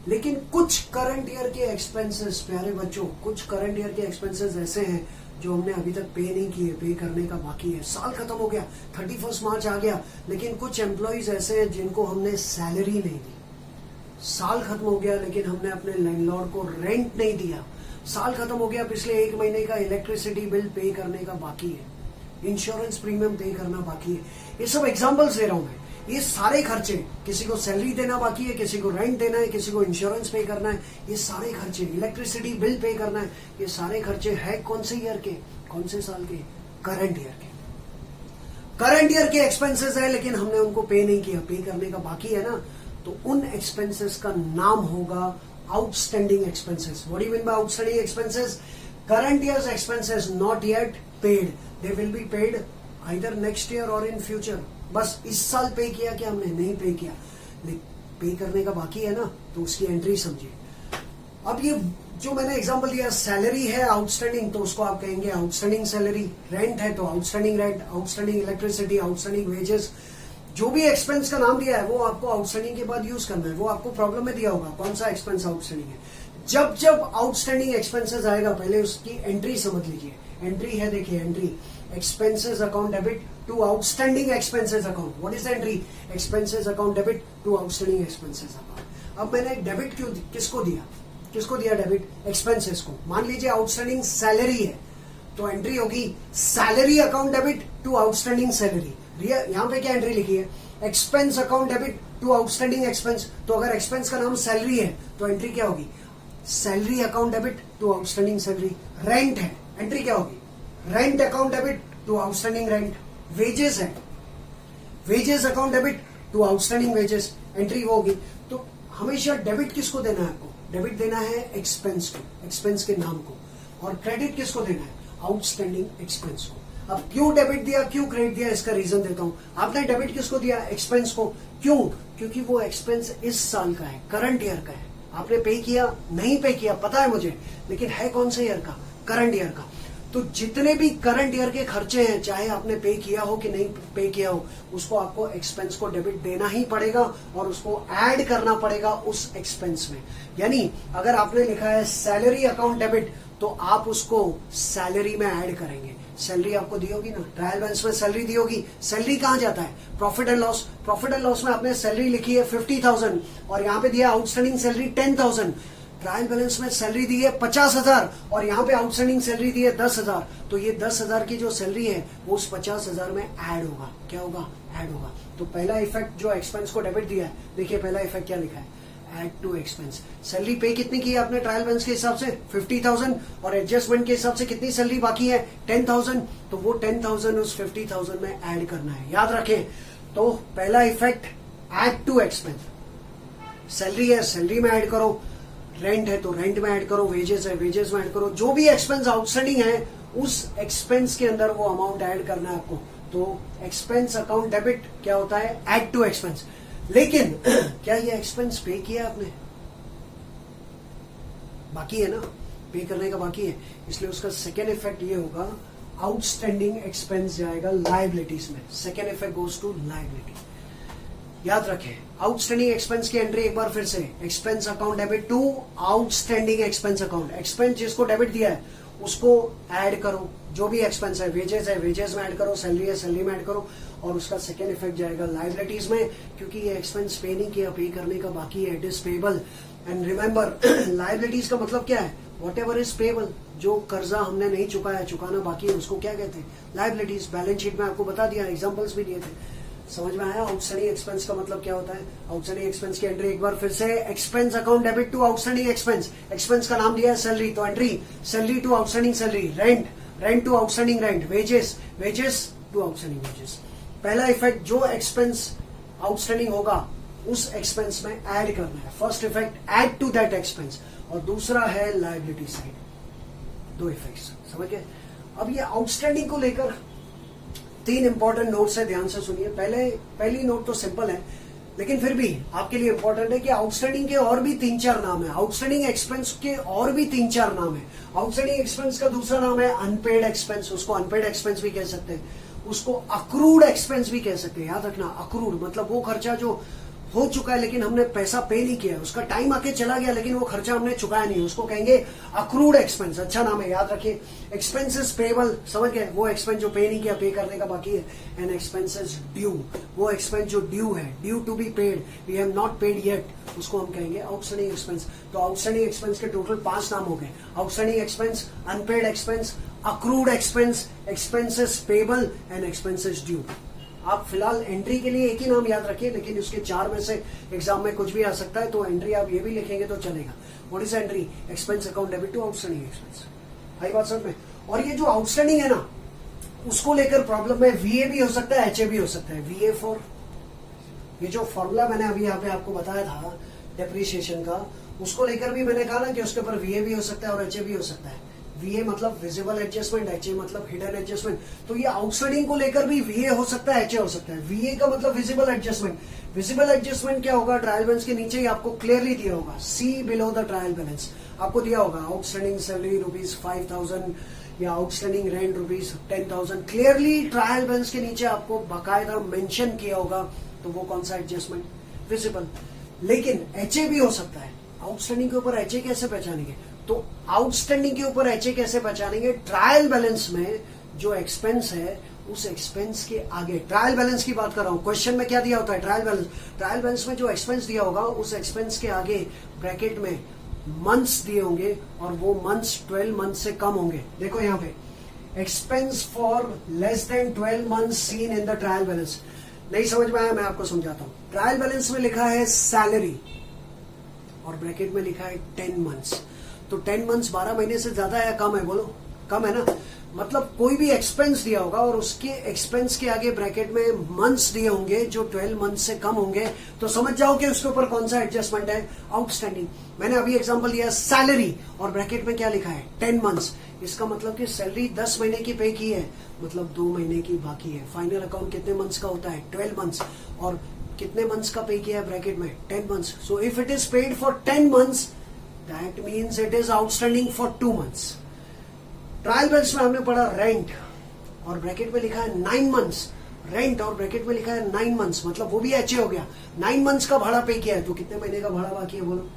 लेकिन कुछ करंट ईयर के एक्सपेंसेस, प्यारे बच्चों, कुछ करंट ईयर के एक्सपेंसेस ऐसे हैं जो हमने अभी तक पे नहीं किए, पे करने का बाकी है। साल खत्म हो गया, 31 मार्च आ गया, लेकिन कुछ एम्प्लॉइज ऐसे हैं जिनको हमने सैलरी नहीं दी। साल खत्म हो गया लेकिन हमने अपने लैंडलॉर्ड को रेंट नहीं दिया। साल खत्म हो गया, पिछले 1 महीने का इलेक्ट्रिसिटी बिल पे करने का बाकी है, इंश्योरेंस प्रीमियम पे करना बाकी है। ये सब एग्जांपल्स दे रहा हूं मैं। ये सारे खर्चे, किसी को सैलरी देना बाकी है, किसी को रेंट देना है, किसी को इंश्योरेंस पे करना है, ये सारे खर्चे, इलेक्ट्रिसिटी बिल पे करना है, ये सारे खर्चे है कौन से ईयर के, कौन से साल के, करंट ईयर के। करंट ईयर के एक्सपेंसेस है लेकिन हमने उनको पे नहीं किया, पे करने का बाकी है ना, तो उन एक्सपेंसेस का नाम होगा outstanding expenses. What do you mean by outstanding expenses? Current years expenses not yet paid, they will be paid either next year और इन फ्यूचर। बस इस साल पे किया क्या हमने, नहीं पे किया, पे करने का बाकी है ना, तो उसकी एंट्री समझिए। अब ये जो मैंने एग्जांपल दिया, सैलरी है आउटस्टैंडिंग, तो उसको आप कहेंगे आउटस्टैंडिंग सैलरी। रेंट है तो outstanding rent, outstanding electricity, outstanding wages. जो भी एक्सपेंस का नाम दिया है वो आपको आउटस्टैंडिंग के बाद यूज करना है। वो आपको प्रॉब्लम में दिया होगा कौन सा एक्सपेंस आउटस्टैंडिंग है। जब जब आउटस्टैंडिंग एक्सपेंसेस आएगा पहले उसकी एंट्री समझ लीजिए। एंट्री है, देखिए entry, expenses account debit to outstanding expenses account. What is the entry? Expenses account debit to outstanding expenses account. अब मैंने डेबिट क्यों, किसको दिया डेबिट? एक्सपेंसेस को। मान लीजिए आउटस्टैंडिंग सैलरी है तो एंट्री होगी salary account debit to outstanding salary. यहां पे क्या एंट्री लिखी है? Expense account debit to outstanding expense. तो अगर एक्सपेंस का नाम सैलरी है तो एंट्री क्या होगी? Salary account debit to outstanding salary. Rent है, एंट्री क्या होगी? Rent account debit to outstanding rent. Wages है, wages account debit to outstanding wages, entry वो होगी। तो हमेशा डेबिट किसको देना है आपको? डेबिट देना है एक्सपेंस को, एक्सपेंस के नाम को, और क्रेडिट किसको देना है? आउटस्टैंडिंग एक्सपेंस को। अब क्यों डेबिट दिया, क्यों क्रेडिट दिया, इसका रीजन देता हूं। आपने डेबिट किसको दिया? एक्सपेंस को। क्यों? क्योंकि वो एक्सपेंस इस साल का है, करंट ईयर का है। आपने पे किया, नहीं पे किया, पता है मुझे, लेकिन है कौन से ईयर का? करंट ईयर का। तो जितने भी करंट ईयर के खर्चे हैं, चाहे आपने पे किया हो कि नहीं पे किया हो, उसको आपको एक्सपेंस को डेबिट देना ही पड़ेगा और उसको ऐड करना पड़ेगा उस एक्सपेंस में। यानी अगर आपने लिखा है सैलरी अकाउंट डेबिट तो आप उसको सैलरी में ऐड करेंगे। सैलरी आपको दी होगी ना, ट्रायल बैलेंस में सैलरी दी होगी। सैलरी कहां जाता है? Profit and loss. Profit and loss में आपने सैलरी लिखी है 50,000 और यहां पे दिया आउटस्टैंडिंग सैलरी 10,000। ट्रायल बैलेंस में सैलरी दी है 50,000 और यहाँ पे आउटस्टैंडिंग सैलरी दी है 10,000। तो ये 10,000 की जो सैलरी है वो उस 50,000 में ऐड होगा। क्या होगा? ऐड होगा। तो पहला इफेक्ट जो एक्सपेंस को डेबिट दिया है, देखिए पहला इफेक्ट क्या लिखा है? Add to expense. सैलरी पे कितनी की है आपने ट्रायल बैलेंस के हिसाब से? 50,000 और एडजस्टमेंट के हिसाब से कितनी सैलरी बाकी है? 10,000। तो वो 10,000 उस 50,000 में ऐड करना है, याद रखें। तो पहला effect add to expense. Salary है, सैलरी में ऐड करो, रेंट है तो रेंट में ऐड करो, वेजेस है वेजेस में ऐड करो। जो भी एक्सपेंस आउटस्टैंडिंग है उस एक्सपेंस के अंदर वो अमाउंट ऐड करना है आपको। तो एक्सपेंस अकाउंट डेबिट क्या होता है? Add to expense. लेकिन क्या ये एक्सपेंस पे किया आपने? बाकी है ना, पे करने का बाकी है, इसलिए उसका सेकेंड इफेक्ट ये होगा, आउटस्टैंडिंग एक्सपेंस जाएगा लायबिलिटीज में। Second effect goes to liability. याद रखें, आउटस्टैंडिंग एक्सपेंस की एंट्री एक बार फिर से, expense account debit to outstanding expense account. Expense जिसको डेबिट दिया है उसको ऐड करो, जो भी एक्सपेंस है वेजेस में ऐड करो, सैलरी है सैलरी में ऐड करो, और उसका सेकेंड इफेक्ट जाएगा लायबिलिटीज में, क्योंकि ये एक्सपेंस पे नहीं किया, पे करने का बाकी है, it is payable. And remember, liabilities का मतलब क्या है? What ever is payable. जो कर्जा हमने नहीं चुकाया, चुकाना बाकी है, उसको क्या कहते हैं? लायबिलिटीज। बैलेंस शीट में आपको बता दिया, एग्जाम्पल्स भी दिए थे। समझ में आया आउटस्टैंडिंग एक्सपेंस का मतलब क्या होता है? आउटस्टैंडिंग एक्सपेंस की एंट्री एक बार फिर से, expense account debit to outstanding expense. Expense का नाम दिया है सैलरी, तो entry salary to outstanding salary, rent to outstanding rent, wages to outstanding wages. पहला इफेक्ट, जो एक्सपेंस आउटस्टैंडिंग होगा उस एक्सपेंस में ऐड करना है। First effect add to that expense, और दूसरा है लायबिलिटी साइड। दो इफेक्ट्स समझ गए। अब ये आउटस्टैंडिंग को लेकर 3 इंपॉर्टेंट नोट्स है, ध्यान से सुनिए। पहली नोट तो सिंपल है, लेकिन फिर भी आपके लिए इंपॉर्टेंट है कि आउटस्टैंडिंग के और भी 3-4 नाम है। आउटस्टैंडिंग एक्सपेंस के और भी 3-4 नाम है। आउटस्टैंडिंग एक्सपेंस का दूसरा नाम है अनपेड एक्सपेंस। उसको अनपेड एक्सपेंस भी कह सकते हैं, उसको अक्रूड एक्सपेंस भी कह सकते हैं। याद रखना, अक्रूड मतलब वो खर्चा जो हो चुका है लेकिन हमने पैसा पे नहीं किया, उसका टाइम आके चला गया लेकिन वो खर्चा हमने चुकाया नहीं, उसको कहेंगे अक्रूड एक्सपेंस। अच्छा नाम है, याद रखिए। एक्सपेंसेस पेबल, समझ गए? वो एक्सपेंस जो पे नहीं किया, पे करने का बाकी है। एंड एक्सपेंसेस ड्यू, वो एक्सपेंस जो ड्यू है, due to be paid, we have not paid yet, उसको हम कहेंगे आउटस्टैंडिंग एक्सपेंस। तो आउटस्टैंडिंग एक्सपेंस के टोटल 5 नाम हो गए। Outstanding expense, unpaid expense, accrued expense, expenses payable and expenses due. आप फिलहाल एंट्री के लिए एक ही नाम याद रखिए, लेकिन उसके 4 में से एग्जाम में कुछ भी आ सकता है, तो एंट्री आप ये भी लिखेंगे तो चलेगा। What is entry? Expense account debit to outstanding expense. आई बात समझ में? और ये जो आउटस्टैंडिंग है ना, उसको लेकर प्रॉब्लम है, वीए भी हो सकता है, एचए भी हो सकता है। वीए फॉर, ये जो फॉर्मूला मैंने अभी यहाँ पे आपको बताया था डेप्रिसिएशन का, उसको लेकर भी मैंने कहा ना कि उसके ऊपर वीए भी हो सकता है और एचए भी हो सकता है। वीए मतलब विजिबल एडजस्टमेंट, एचए मतलब हिडन एडजस्टमेंट। तो ये आउटस्टैंडिंग को लेकर भी वीए हो सकता है, एचए हो सकता है। वीए का मतलब विजिबल एडजस्टमेंट। विजिबल एडजस्टमेंट क्या होगा? ट्रायल बैलेंस के नीचे ही आपको क्लियरली दिया होगा, सी बिलो द ट्रायल बैलेंस। आपको दिया होगा आउटस्टैंडिंग सैलरी ₹5,000 या outstanding rent ₹10,000, clearly trial balance के नीचे आपको बाकायदा मेंशन किया होगा। तो वो कौन सा एडजस्टमेंट? विजिबल। लेकिन एचए भी हो सकता है। आउटस्टैंडिंग के ऊपर एचए कैसे पहचानेंगे? तो आउटस्टैंडिंग के ऊपर एचए कैसे पहचानेंगे? ट्रायल बैलेंस में जो एक्सपेंस है, उस एक्सपेंस के आगे, ट्रायल बैलेंस की बात कर रहा हूं, क्वेश्चन में क्या दिया होता है? Trial balance. ट्रायल बैलेंस में जो एक्सपेंस दिया होगा, उस एक्सपेंस के आगे ब्रैकेट में मंथ्स दिए होंगे, और वो मंथ्स 12 मंथ से कम होंगे। देखो यहाँ पे, expense for less than 12 months seen in the trial balance. नहीं समझ में आया? मैं आपको समझाता हूं। ट्रायल बैलेंस में लिखा है सैलरी, और ब्रैकेट में लिखा है 10 मंथ्स। तो 10 मंथ्स 12 महीने से ज्यादा है या कम है? बोलो, कम है ना। मतलब कोई भी एक्सपेंस दिया होगा और उसके एक्सपेंस के आगे ब्रैकेट में मंथ्स दिए होंगे जो 12 मंथ से कम होंगे, तो समझ जाओ कि उसके ऊपर कौन सा एडजस्टमेंट है? आउटस्टैंडिंग। मैंने अभी एग्जांपल दिया सैलरी, और ब्रैकेट में क्या लिखा है? 10 मंथ्स। इसका मतलब कि सैलरी 10 महीने की पे की है, मतलब 2 महीने की बाकी है। फाइनल अकाउंट कितने मंथ्स का होता है? 12 मंथ्स। और कितने मंथ्स का पे किया है ब्रैकेट में? 10 months. So if it is paid for 10 months, that means it is outstanding for 2 months. Trial balance में हमने पढ़ा रेंट, और ब्रैकेट में लिखा है 9 मंथ्स। रेंट और ब्रैकेट में लिखा है 9 मंथ्स, मतलब वो भी एचए हो गया। 9 मंथ्स का भाड़ा पे किया है, तो कितने महीने का भाड़ा बाकी है? बोलो,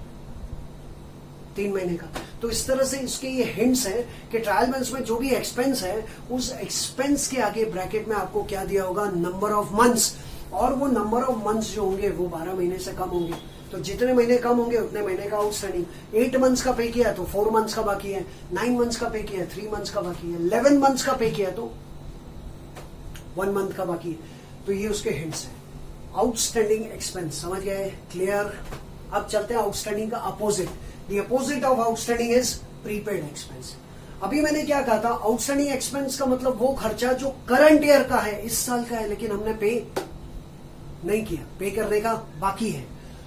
3 महीने का। तो इस तरह से इसके ये हिंट्स है कि ट्रायल बैलेंस में जो भी एक्सपेंस है, उस एक्सपेंस के आगे ब्रैकेट में आपको क्या दिया होगा? Number of months. और वो नंबर ऑफ मंथ्स जो होंगे वो 12 महीने से कम होंगे। तो जितने महीने कम होंगे उतने महीने का आउटस्टैंडिंग। 8 मंथ्स का पे किया तो 4 मंथ्स का बाकी है। 9 मंथ्स का पे किया 3 मंथ्स का बाकी है। 11 मंथ्स का पे किया तो 1 मंथ का बाकी है। तो ये उसके हिंट्स है। आउटस्टैंडिंग एक्सपेंस, समझ गए? क्लियर? अब चलते हैं आउटस्टैंडिंग का opposite. The opposite of outstanding is prepaid expense. अभी मैंने क्या कहा था? आउटस्टैंडिंग एक्सपेंस का मतलब वो खर्चा जो करंट ईयर का है, इस साल का है, लेकिन हमने पे नहीं किया, पे करने का बाकी है।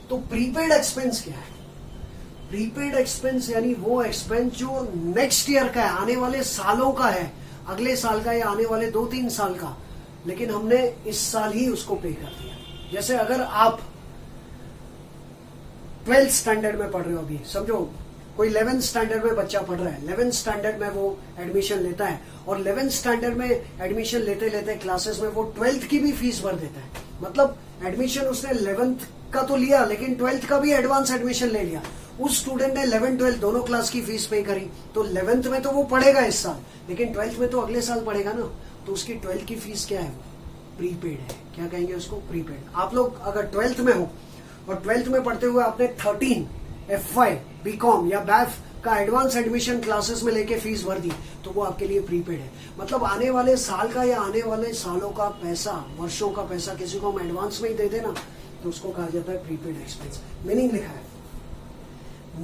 तो प्रीपेड एक्सपेंस क्या है? प्रीपेड एक्सपेंस यानी वो एक्सपेंस जो नेक्स्ट ईयर का है, आने वाले सालों का है, अगले साल का या आने वाले 2-3 साल का, लेकिन हमने इस साल ही उसको पे कर दिया। जैसे अगर आप 12th स्टैंडर्ड में पढ़ रहे हो, अभी समझो कोई 11th स्टैंडर्ड में बच्चा पढ़ रहा है, 11th स्टैंडर्ड में वो एडमिशन लेता है, और 11th स्टैंडर्ड में एडमिशन लेते लेते क्लासेस में वो 12th की भी फीस भर देता है। मतलब एडमिशन उसने 11th का तो लिया, लेकिन 12th का भी एडवांस एडमिशन ले लिया। उस स्टूडेंट ने 11-12 दोनों क्लास की फीस पे करी, तो 11th में तो वो पढ़ेगा इस साल, लेकिन 12th में तो अगले साल पढ़ेगा ना। तो उसकी 12th की फीस क्या है? प्रीपेड है। क्या कहेंगे उसको? प्रीपेड। आप लोग अगर 12th में हो और 12th में पढ़ते हुए आपने 13 FY BCom या BAF का एडवांस एडमिशन क्लासेस में लेके फीस भर दी, तो वो आपके लिए प्रीपेड है। मतलब आने वाले साल का या आने वाले सालों का पैसा, वर्षों का पैसा किसी को हम एडवांस में ही दे देना, तो उसको कहा जाता है प्रीपेड एक्सपेंस। मीनिंग लिखा है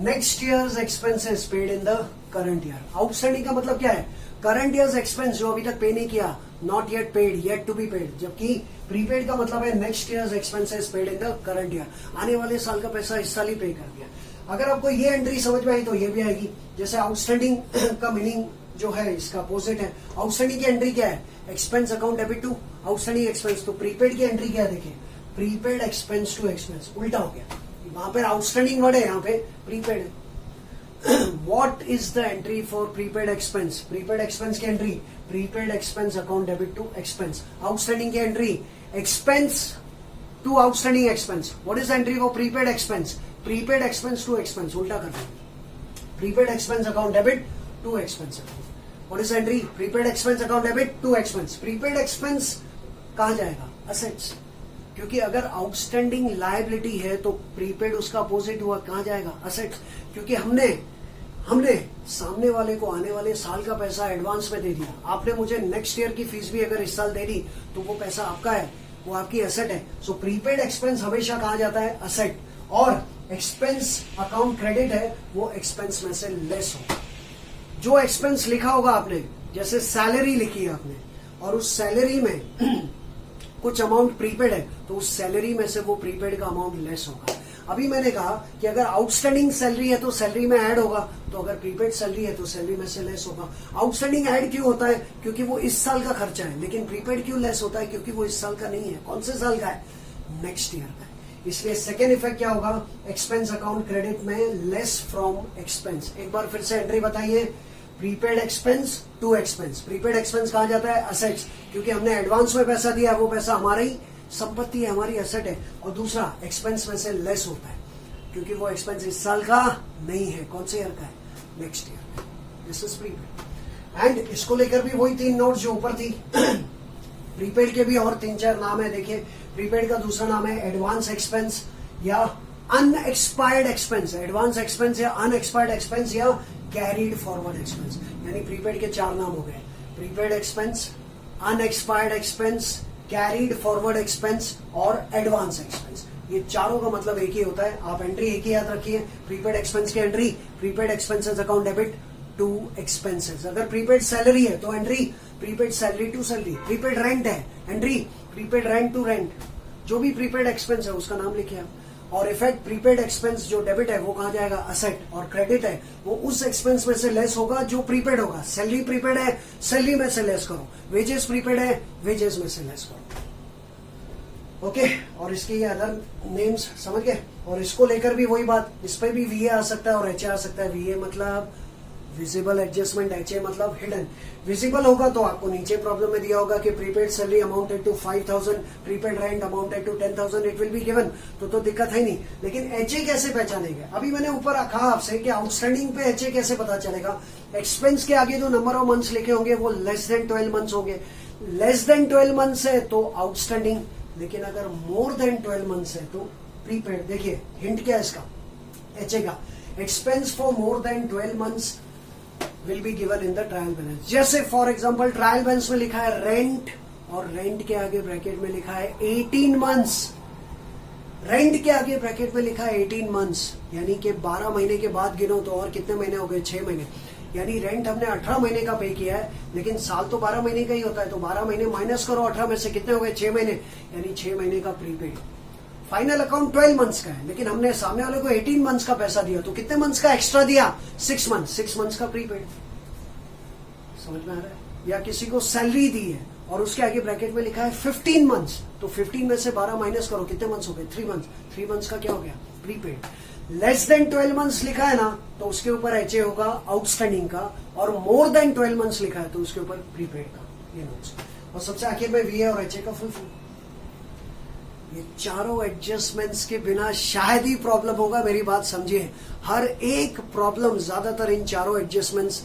next years expenses paid in the current year. Outstanding का मतलब क्या है? करंट ईयर्स एक्सपेंस जो अभी तक पे नहीं किया, not yet paid, yet to be paid. जबकि प्रीपेड का मतलब है next years expenses paid in the current year, आने वाले साल का पैसा इस साल ही पे कर दिया। अगर आपको ये एंट्री समझ में आई तो ये भी आएगी। जैसे आउटस्टैंडिंग का मीनिंग जो है इसका अपोजिट है। आउटस्टैंडिंग की एंट्री क्या है? Expense account debit to outstanding expense. तो प्रीपेड की एंट्री क्या है? देखिए, प्रीपेड एक्सपेंस टू एक्सपेंस, उल्टा हो गया। वहां पर आउटस्टैंडिंग वर्ड है, यहाँ पे प्रीपेड है। What is the entry for prepaid expense? Prepaid expense की entry prepaid expense account debit to expense. Outstanding की entry expense to outstanding expense. What is entry for prepaid expense? Prepaid expense to expense, उल्टा कर देंगे। Prepaid expense account debit to expense. What is entry? Prepaid expense account debit to expense. Prepaid expense कहां जाएगा? Assets. क्योंकि अगर outstanding liability है तो prepaid उसका अपोजिट हुआ, कहां जाएगा? असेट्स। क्योंकि हमने सामने वाले को आने वाले साल का पैसा एडवांस में दे दिया। आपने मुझे नेक्स्ट ईयर की फीस भी अगर इस साल दे दी तो वो पैसा आपका है, वो आपकी एसेट है। सो प्रीपेड एक्सपेंस हमेशा कहा जाता है एसेट, और एक्सपेंस अकाउंट क्रेडिट है वो एक्सपेंस में से लेस होगा। जो एक्सपेंस लिखा होगा आपने, जैसे सैलरी लिखी है आपने और उस सैलरी में कुछ अमाउंट प्रीपेड है, तो उस सैलरी में से वो प्रीपेड का अमाउंट लेस होगा। अभी मैंने कहा कि अगर आउटस्टैंडिंग सैलरी है तो सैलरी में ऐड होगा, तो अगर प्रीपेड सैलरी है तो सैलरी में से लेस होगा। आउटस्टैंडिंग ऐड क्यों होता है? क्योंकि वो इस साल का खर्चा है, लेकिन प्रीपेड क्यों लेस होता है? क्योंकि वो इस साल का नहीं है। कौन से साल का है? नेक्स्ट ईयर का है। इसलिए सेकेंड इफेक्ट क्या होगा? एक्सपेंस अकाउंट क्रेडिट में लेस फ्रॉम एक्सपेंस। एक बार फिर से एंट्री बताइए। Prepaid expense to expense. Prepaid expense कहा जाता है असेट्स, क्योंकि हमने एडवांस में पैसा दिया है, वो पैसा हमारा ही संपत्ति है, हमारी एसेट है। और दूसरा, एक्सपेंस में से लेस होता है क्योंकि वो एक्सपेंस इस साल का नहीं है। कौन से ईयर का है? Next year. This is prepaid. And इसको लेकर भी वही 3 नोट जो ऊपर थी। प्रीपेड के भी और 3-4 नाम है। देखिए, प्रीपेड का दूसरा नाम है एडवांस एक्सपेंस या अनएक्सपायर्ड एक्सपेंस। एडवांस एक्सपेंस या अनएक्सपायर्ड एक्सपेंस या कैरीड फॉरवर्ड एक्सपेंस। यानी प्रीपेड के 4 नाम हो गए। Prepaid expense, unexpired expense, carried forward expense और एडवांस एक्सपेंस। ये चारों का मतलब एक ही होता है। आप एंट्री एक ही याद रखिए। प्रीपेड एक्सपेंस की entry prepaid expenses account debit to expenses. अगर प्रीपेड सैलरी है तो entry prepaid salary to salary. Prepaid rent है, entry prepaid rent to rent. जो भी प्रीपेड एक्सपेंस है उसका नाम लिखिए आप। और इफेक्ट प्रीपेड एक्सपेंस जो डेबिट है वो कहा जाएगा असेट, और क्रेडिट है वो उस एक्सपेंस में से लेस होगा जो प्रीपेड होगा। सैलरी प्रीपेड है, सैलरी में से लेस करो। वेजेस प्रीपेड है, वेजेस में से लेस करो। ओके, और इसके ये अदर नेम्स समझ गए। और इसको लेकर भी वही बात, इस पे भी वीए आ सकता है और एचए आ सकता है। वीए मतलब विजिबल एडजस्टमेंट, एचए मतलब हिडन। विजिबल होगा तो आपको नीचे प्रॉब्लम में दिया होगा कि prepaid salary amounted to 5,000, prepaid rent amounted to 10,000, it will be given. तो दिक्कत है नहीं। लेकिन एचए कैसे पहचानेंगे? अभी मैंने ऊपर रखा आपसे कि आउटस्टैंडिंग पे एचए कैसे पता चलेगा। एक्सपेंस के आगे जो नंबर ऑफ मंथ्स लिखे होंगे वो लेस देन 12 मंथ्स होंगे। लेस देन 12 मंथ्स है तो आउटस्टैंडिंग, लेकिन अगर मोर देन 12 मंथ्स है तो प्रीपेड। देखिए हिंट क्या है इसका, एचए का। Expense for more than 12 months will be given in the trial balance. जैसे फॉर एग्जांपल ट्रायल बैलेंस में लिखा है रेंट, और रेंट के आगे ब्रैकेट में लिखा है 18 मंथ्स। रेंट के आगे ब्रैकेट में लिखा है 18 मंथ्स, यानी कि 12 महीने के बाद गिनो तो और कितने महीने हो गए? 6 महीने। यानी रेंट हमने 18 महीने का पे किया है, लेकिन साल तो 12 महीने का ही होता है। तो 12 महीने माइनस करो 18 में से, कितने हो गए? 6 महीने। यानी 6 महीने का प्रीपेड। फाइनल अकाउंट 12 मंथ्स का है, लेकिन हमने सामने वाले को 18 मंथ्स का पैसा दिया, तो कितने मंथ्स का एक्स्ट्रा दिया? 6 मंथ्स। 6 मंथ्स का प्रीपेड। समझ में आ रहा है? या किसी को सैलरी दी है और उसके आगे ब्रैकेट में लिखा है 15 मंथ्स, तो 15 में से 12 माइनस करो, कितने मंथ्स हो गए? 3 मंथ्स। 3 मंथ्स का क्या हो गया? प्रीपेड। लेस देन 12 मंथ्स लिखा है ना, तो उसके ऊपर एचए होगा आउटस्टैंडिंग का, और मोर देन 12 मंथ्स लिखा है तो उसके ऊपर प्रीपेड का। ये नोट्स। और सबसे आखिर में वीए और एचए का फुल फॉर्म। ये चारों एडजस्टमेंट्स के बिना शायद ही प्रॉब्लम होगा। मेरी बात समझिए, हर एक प्रॉब्लम ज्यादातर इन चारों एडजस्टमेंट्स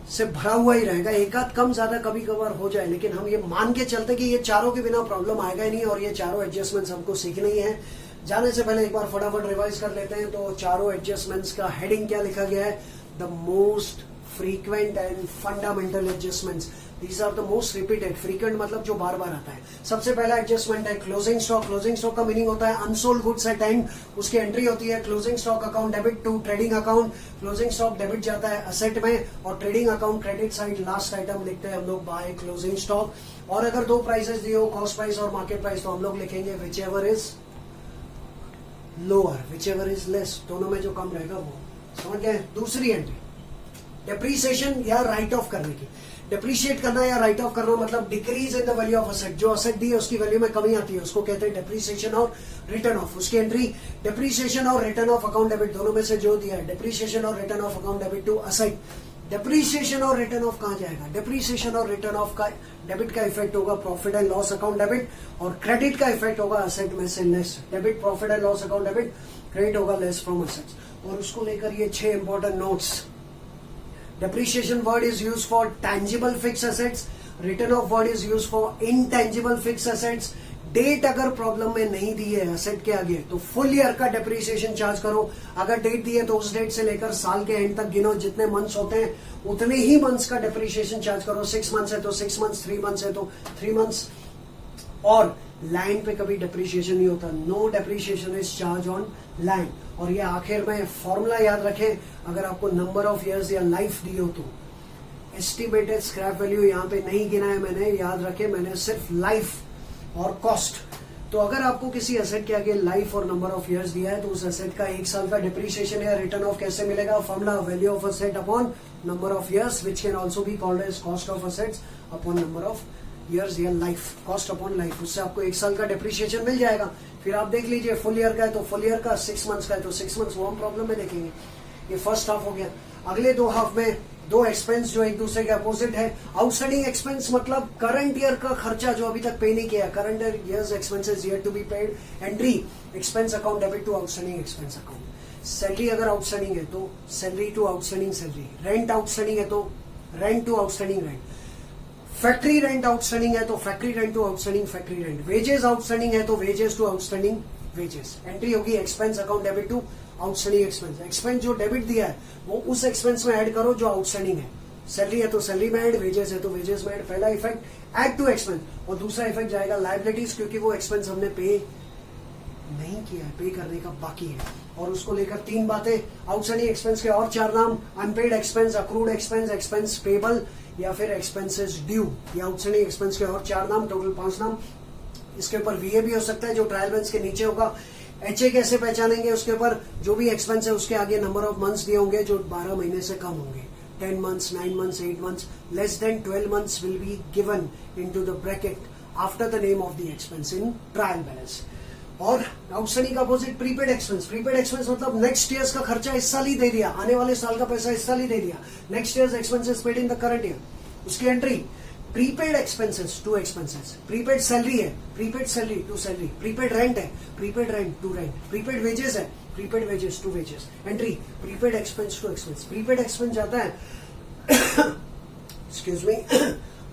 से भरा हुआ ही रहेगा। एक आध कम ज्यादा कभी कभार हो जाए, लेकिन हम ये मान के चलते कि ये चारों के बिना प्रॉब्लम आएगा ही नहीं, और ये चारों एडजस्टमेंट्स हमको सीखनी ही है। जाने से पहले एक बार फटाफट रिवाइज कर लेते हैं। तो चारों एडजस्टमेंट्स का हेडिंग क्या लिखा गया है? The most frequent and fundamental adjustments. These are the most repeated. Frequent मतलब जो बार बार आता है। सबसे पहला एडजस्टमेंट है क्लोजिंग स्टॉक। क्लोजिंग स्टॉक का मीनिंग होता है अनसोल्ड गुड्स एट एंड। उसकी एंट्री होती है closing stock account debit to trading account. Closing stock debit जाता है असेट में, और trading account credit side. Last item लिखते हैं हम लोग बाय क्लोजिंग स्टॉक। और अगर 2 प्राइसेस दिए हो, कॉस्ट प्राइस और मार्केट प्राइस, तो हम लोग लिखेंगे which ever is lower, which ever is less. दोनों में जो कम रहेगा वो। समझ गए? दूसरी एंट्री डेप्रीसिएशन या राइट ऑफ करने की। डेप्रीशिएट करना या राइट ऑफ करना मतलब decrease in the value of asset. जो असेट दी है उसकी वैल्यू में कमी आती है, उसको कहते हैं डेप्रीसिएशन और रिटर्न ऑफ। उसकी एंट्री डेप्रीसिएशन और रिटर्न ऑफ अकाउंट डेबिट, दोनों में से जो दिया है डेप्रीसिएशन और written off account debit to asset. Depreciation और रिटर्न ऑफ कहां जाएगा? डेप्रीसिएशन और रिटर्न ऑफ का डेबिट का इफेक्ट होगा profit and loss account debit, और क्रेडिट का इफेक्ट होगा असेट में से less. Debit profit and loss account debit, credit होगा लेस फ्रॉम असेट्स। और उसको लेकर ये 6 important notes. Depreciation word is used for tangible fixed assets. Written off word is used for intangible fixed assets. Date अगर problem में नहीं दी है असेट के आगे तो फुल ईयर का डेप्रीसिएशन चार्ज करो। अगर डेट दी है तो उस डेट से लेकर साल के एंड तक गिनो, जितने मंथ्स होते हैं उतने ही मंथ्स का डेप्रीसिएशन चार्ज करो। 6 मंथ्स है तो 6 मंथ्स, 3 मंथ्स है तो 3 मंथ्स। और लैंड पे कभी डेप्रिसिएशन नहीं होता, no depreciation is charge on land. और ये आखिर में फॉर्मूला याद रखें, अगर आपको नंबर ऑफ इयर्स या लाइफ दी हो तो एस्टिमेटेड स्क्रैप वैल्यू यहाँ पे नहीं गिना है मैंने, याद रखें मैंने सिर्फ लाइफ और कॉस्ट। तो अगर आपको किसी एसेट के आगे लाइफ और नंबर ऑफ इयर्स दिया है तो उस एसेट का 1 साल का डिप्रिसिएशन या रिटर्न ऑफ कैसे मिलेगा? Formula value of asset upon number of years, which can also be called as cost of assets upon number of years या लाइफ, कॉस्ट अपॉन लाइफ। उससे आपको 1 साल का डिप्रिसिएशन मिल जाएगा। फिर आप देख लीजिए फुल ईयर का है तो फुल ईयर का, 6 मंथ्स का है तो 6 मंथ्स, वो हम प्रॉब्लम में देखेंगे। ये फर्स्ट हाफ हो गया। अगले 2 हाफ में 2 एक्सपेंस जो एक दूसरे के अपोजिट है। आउटस्टैंडिंग एक्सपेंस मतलब करंट ईयर का खर्चा जो अभी तक पे नहीं किया, current years expenses yet to be paid. Entry expense account debit to outstanding expense account. Salary अगर आउटस्टैंडिंग है तो salary to outstanding salary, rent outstanding है तो rent to outstanding rent, factory rent outstanding है तो factory rent to outstanding factory rent, wages outstanding है तो wages to outstanding wages. Entry होगी expense account debit to outstanding expense. Expense जो debit दिया है वो उस एक्सपेंस में ऐड करो जो आउटस्टैंडिंग है। सैलरी है तो सैलरी में ऐड, वेजेस है तो वेजेस में ऐड। पहला इफेक्ट ऐड टू एक्सपेंस, और दूसरा इफेक्ट जाएगा लायबिलिटीज, क्योंकि वो एक्सपेंस हमने पे नहीं किया है, पे करने का बाकी है। और उसको लेकर 3 बातें, आउटस्टैंडिंग एक्सपेंस के और 4 नाम, unpaid expense, accrued expense, expense payable या फिर एक्सपेंसेस ड्यू। ये आउटस्टैंडिंग एक्सपेंस के और 4 नाम, टोटल 5 नाम। इसके ऊपर वीए भी हो सकता है जो ट्रायल बैलेंस के नीचे होगा। एचए कैसे पहचानेंगे? उसके ऊपर जो भी एक्सपेंस है उसके आगे नंबर ऑफ मंथ्स दिए होंगे जो 12 महीने से कम होंगे। 10 months, 9 months, 8 months, less than 12 months will be given into the bracket after the name of the expense in trial balance. और आउटस्टैंडिंग का opposite prepaid expense. Prepaid expense मतलब नेक्स्ट ईयर्स का खर्चा इस साल ही दे दिया, आने वाले साल का पैसा इस साल ही दे दिया। Next years expenses paid in the current year. उसकी entry prepaid expenses to expenses. Prepaid salary है, prepaid salary to salary. Prepaid rent है, prepaid rent to rent. Prepaid wages है, prepaid wages to wages. Entry prepaid expense to expense. Prepaid expense जाता है excuse me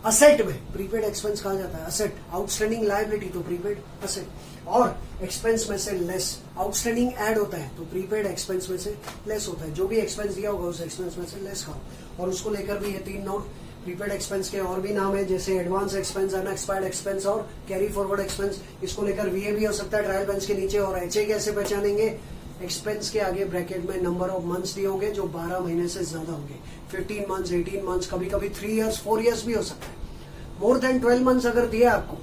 asset में, prepaid expense कहा जाता है asset. Outstanding liability तो prepaid asset, और एक्सपेंस में से लेस। आउटस्टैंडिंग ऐड होता है तो प्रीपेड एक्सपेंस में से लेस होता है। जो भी एक्सपेंस दिया होगा उस एक्सपेंस में से लेस करो। और उसको लेकर भी ये 3 नोट। प्रीपेड एक्सपेंस के और भी नाम है जैसे एडवांस एक्सपेंस, अनएक्सपायर्ड एक्सपेंस और कैरी फॉरवर्ड एक्सपेंस। इसको लेकर वीए भी हो सकता है ट्रायल बैलेंस के नीचे। और एचए कैसे पहचानेंगे? एक्सपेंस के आगे ब्रैकेट में नंबर ऑफ मंथ्स दिए होंगे जो 12 महीने से ज्यादा होंगे। 15 मंथ्स, 18 मंथ्स, कभी कभी 3 इयर्स, 4 इयर्स भी हो सकता है। मोर देन 12 मंथ्स अगर दिया आपको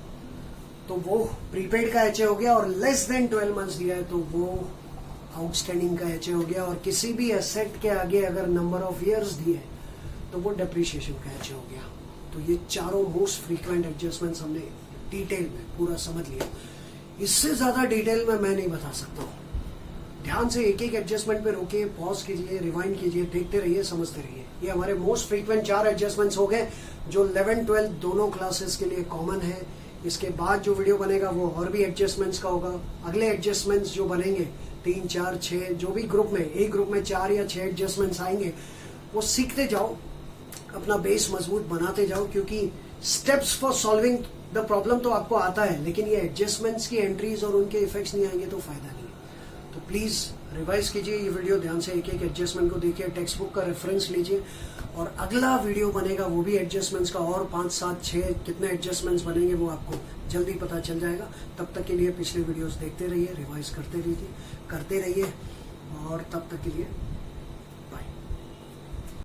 तो वो प्रीपेड का एचए हो गया, और लेस देन 12 मंथ्स दिया है तो वो आउटस्टैंडिंग का एचए हो गया। और किसी भी एसेट के आगे अगर नंबर ऑफ इयर्स दिए तो वो डेप्रिसिएशन का एचए हो गया। तो ये चारों मोस्ट फ्रीक्वेंट एडजस्टमेंट्स हमने डिटेल में पूरा समझ लिया। इससे ज्यादा डिटेल में मैं नहीं बता सकता हूँ। ध्यान से एक एक एडजस्टमेंट पे रोकिए, पॉज कीजिए, रिवाइंड कीजिए, देखते रहिए, समझते रहिए। ये हमारे मोस्ट फ्रीक्वेंट 4 एडजस्टमेंट्स हो गए जो 11, 12 दोनों क्लासेस के लिए कॉमन है। इसके बाद जो वीडियो बनेगा वो और भी एडजस्टमेंट्स का होगा। अगले एडजस्टमेंट्स जो बनेंगे 3, 4, 6 जो भी ग्रुप में, एक ग्रुप में 4 या 6 एडजस्टमेंट्स आएंगे, वो सीखते जाओ, अपना बेस मजबूत बनाते जाओ। क्योंकि steps for solving the problem तो आपको आता है, लेकिन ये एडजस्टमेंट्स की एंट्रीज और उनके इफेक्ट्स नहीं आएंगे तो फायदा नहीं। तो प्लीज रिवाइज कीजिए ये वीडियो ध्यान से, एक एक एडजस्टमेंट को देखिए, टेक्स्ट बुक का रेफरेंस लीजिए। और अगला वीडियो बनेगा वो भी एडजस्टमेंट्स का, और 5, 7, 6 कितने एडजस्टमेंट्स बनेंगे वो आपको जल्दी पता चल जाएगा। तब तक के लिए पिछले वीडियोस देखते रहिए, रिवाइज करते रहिए, और तब तक के लिए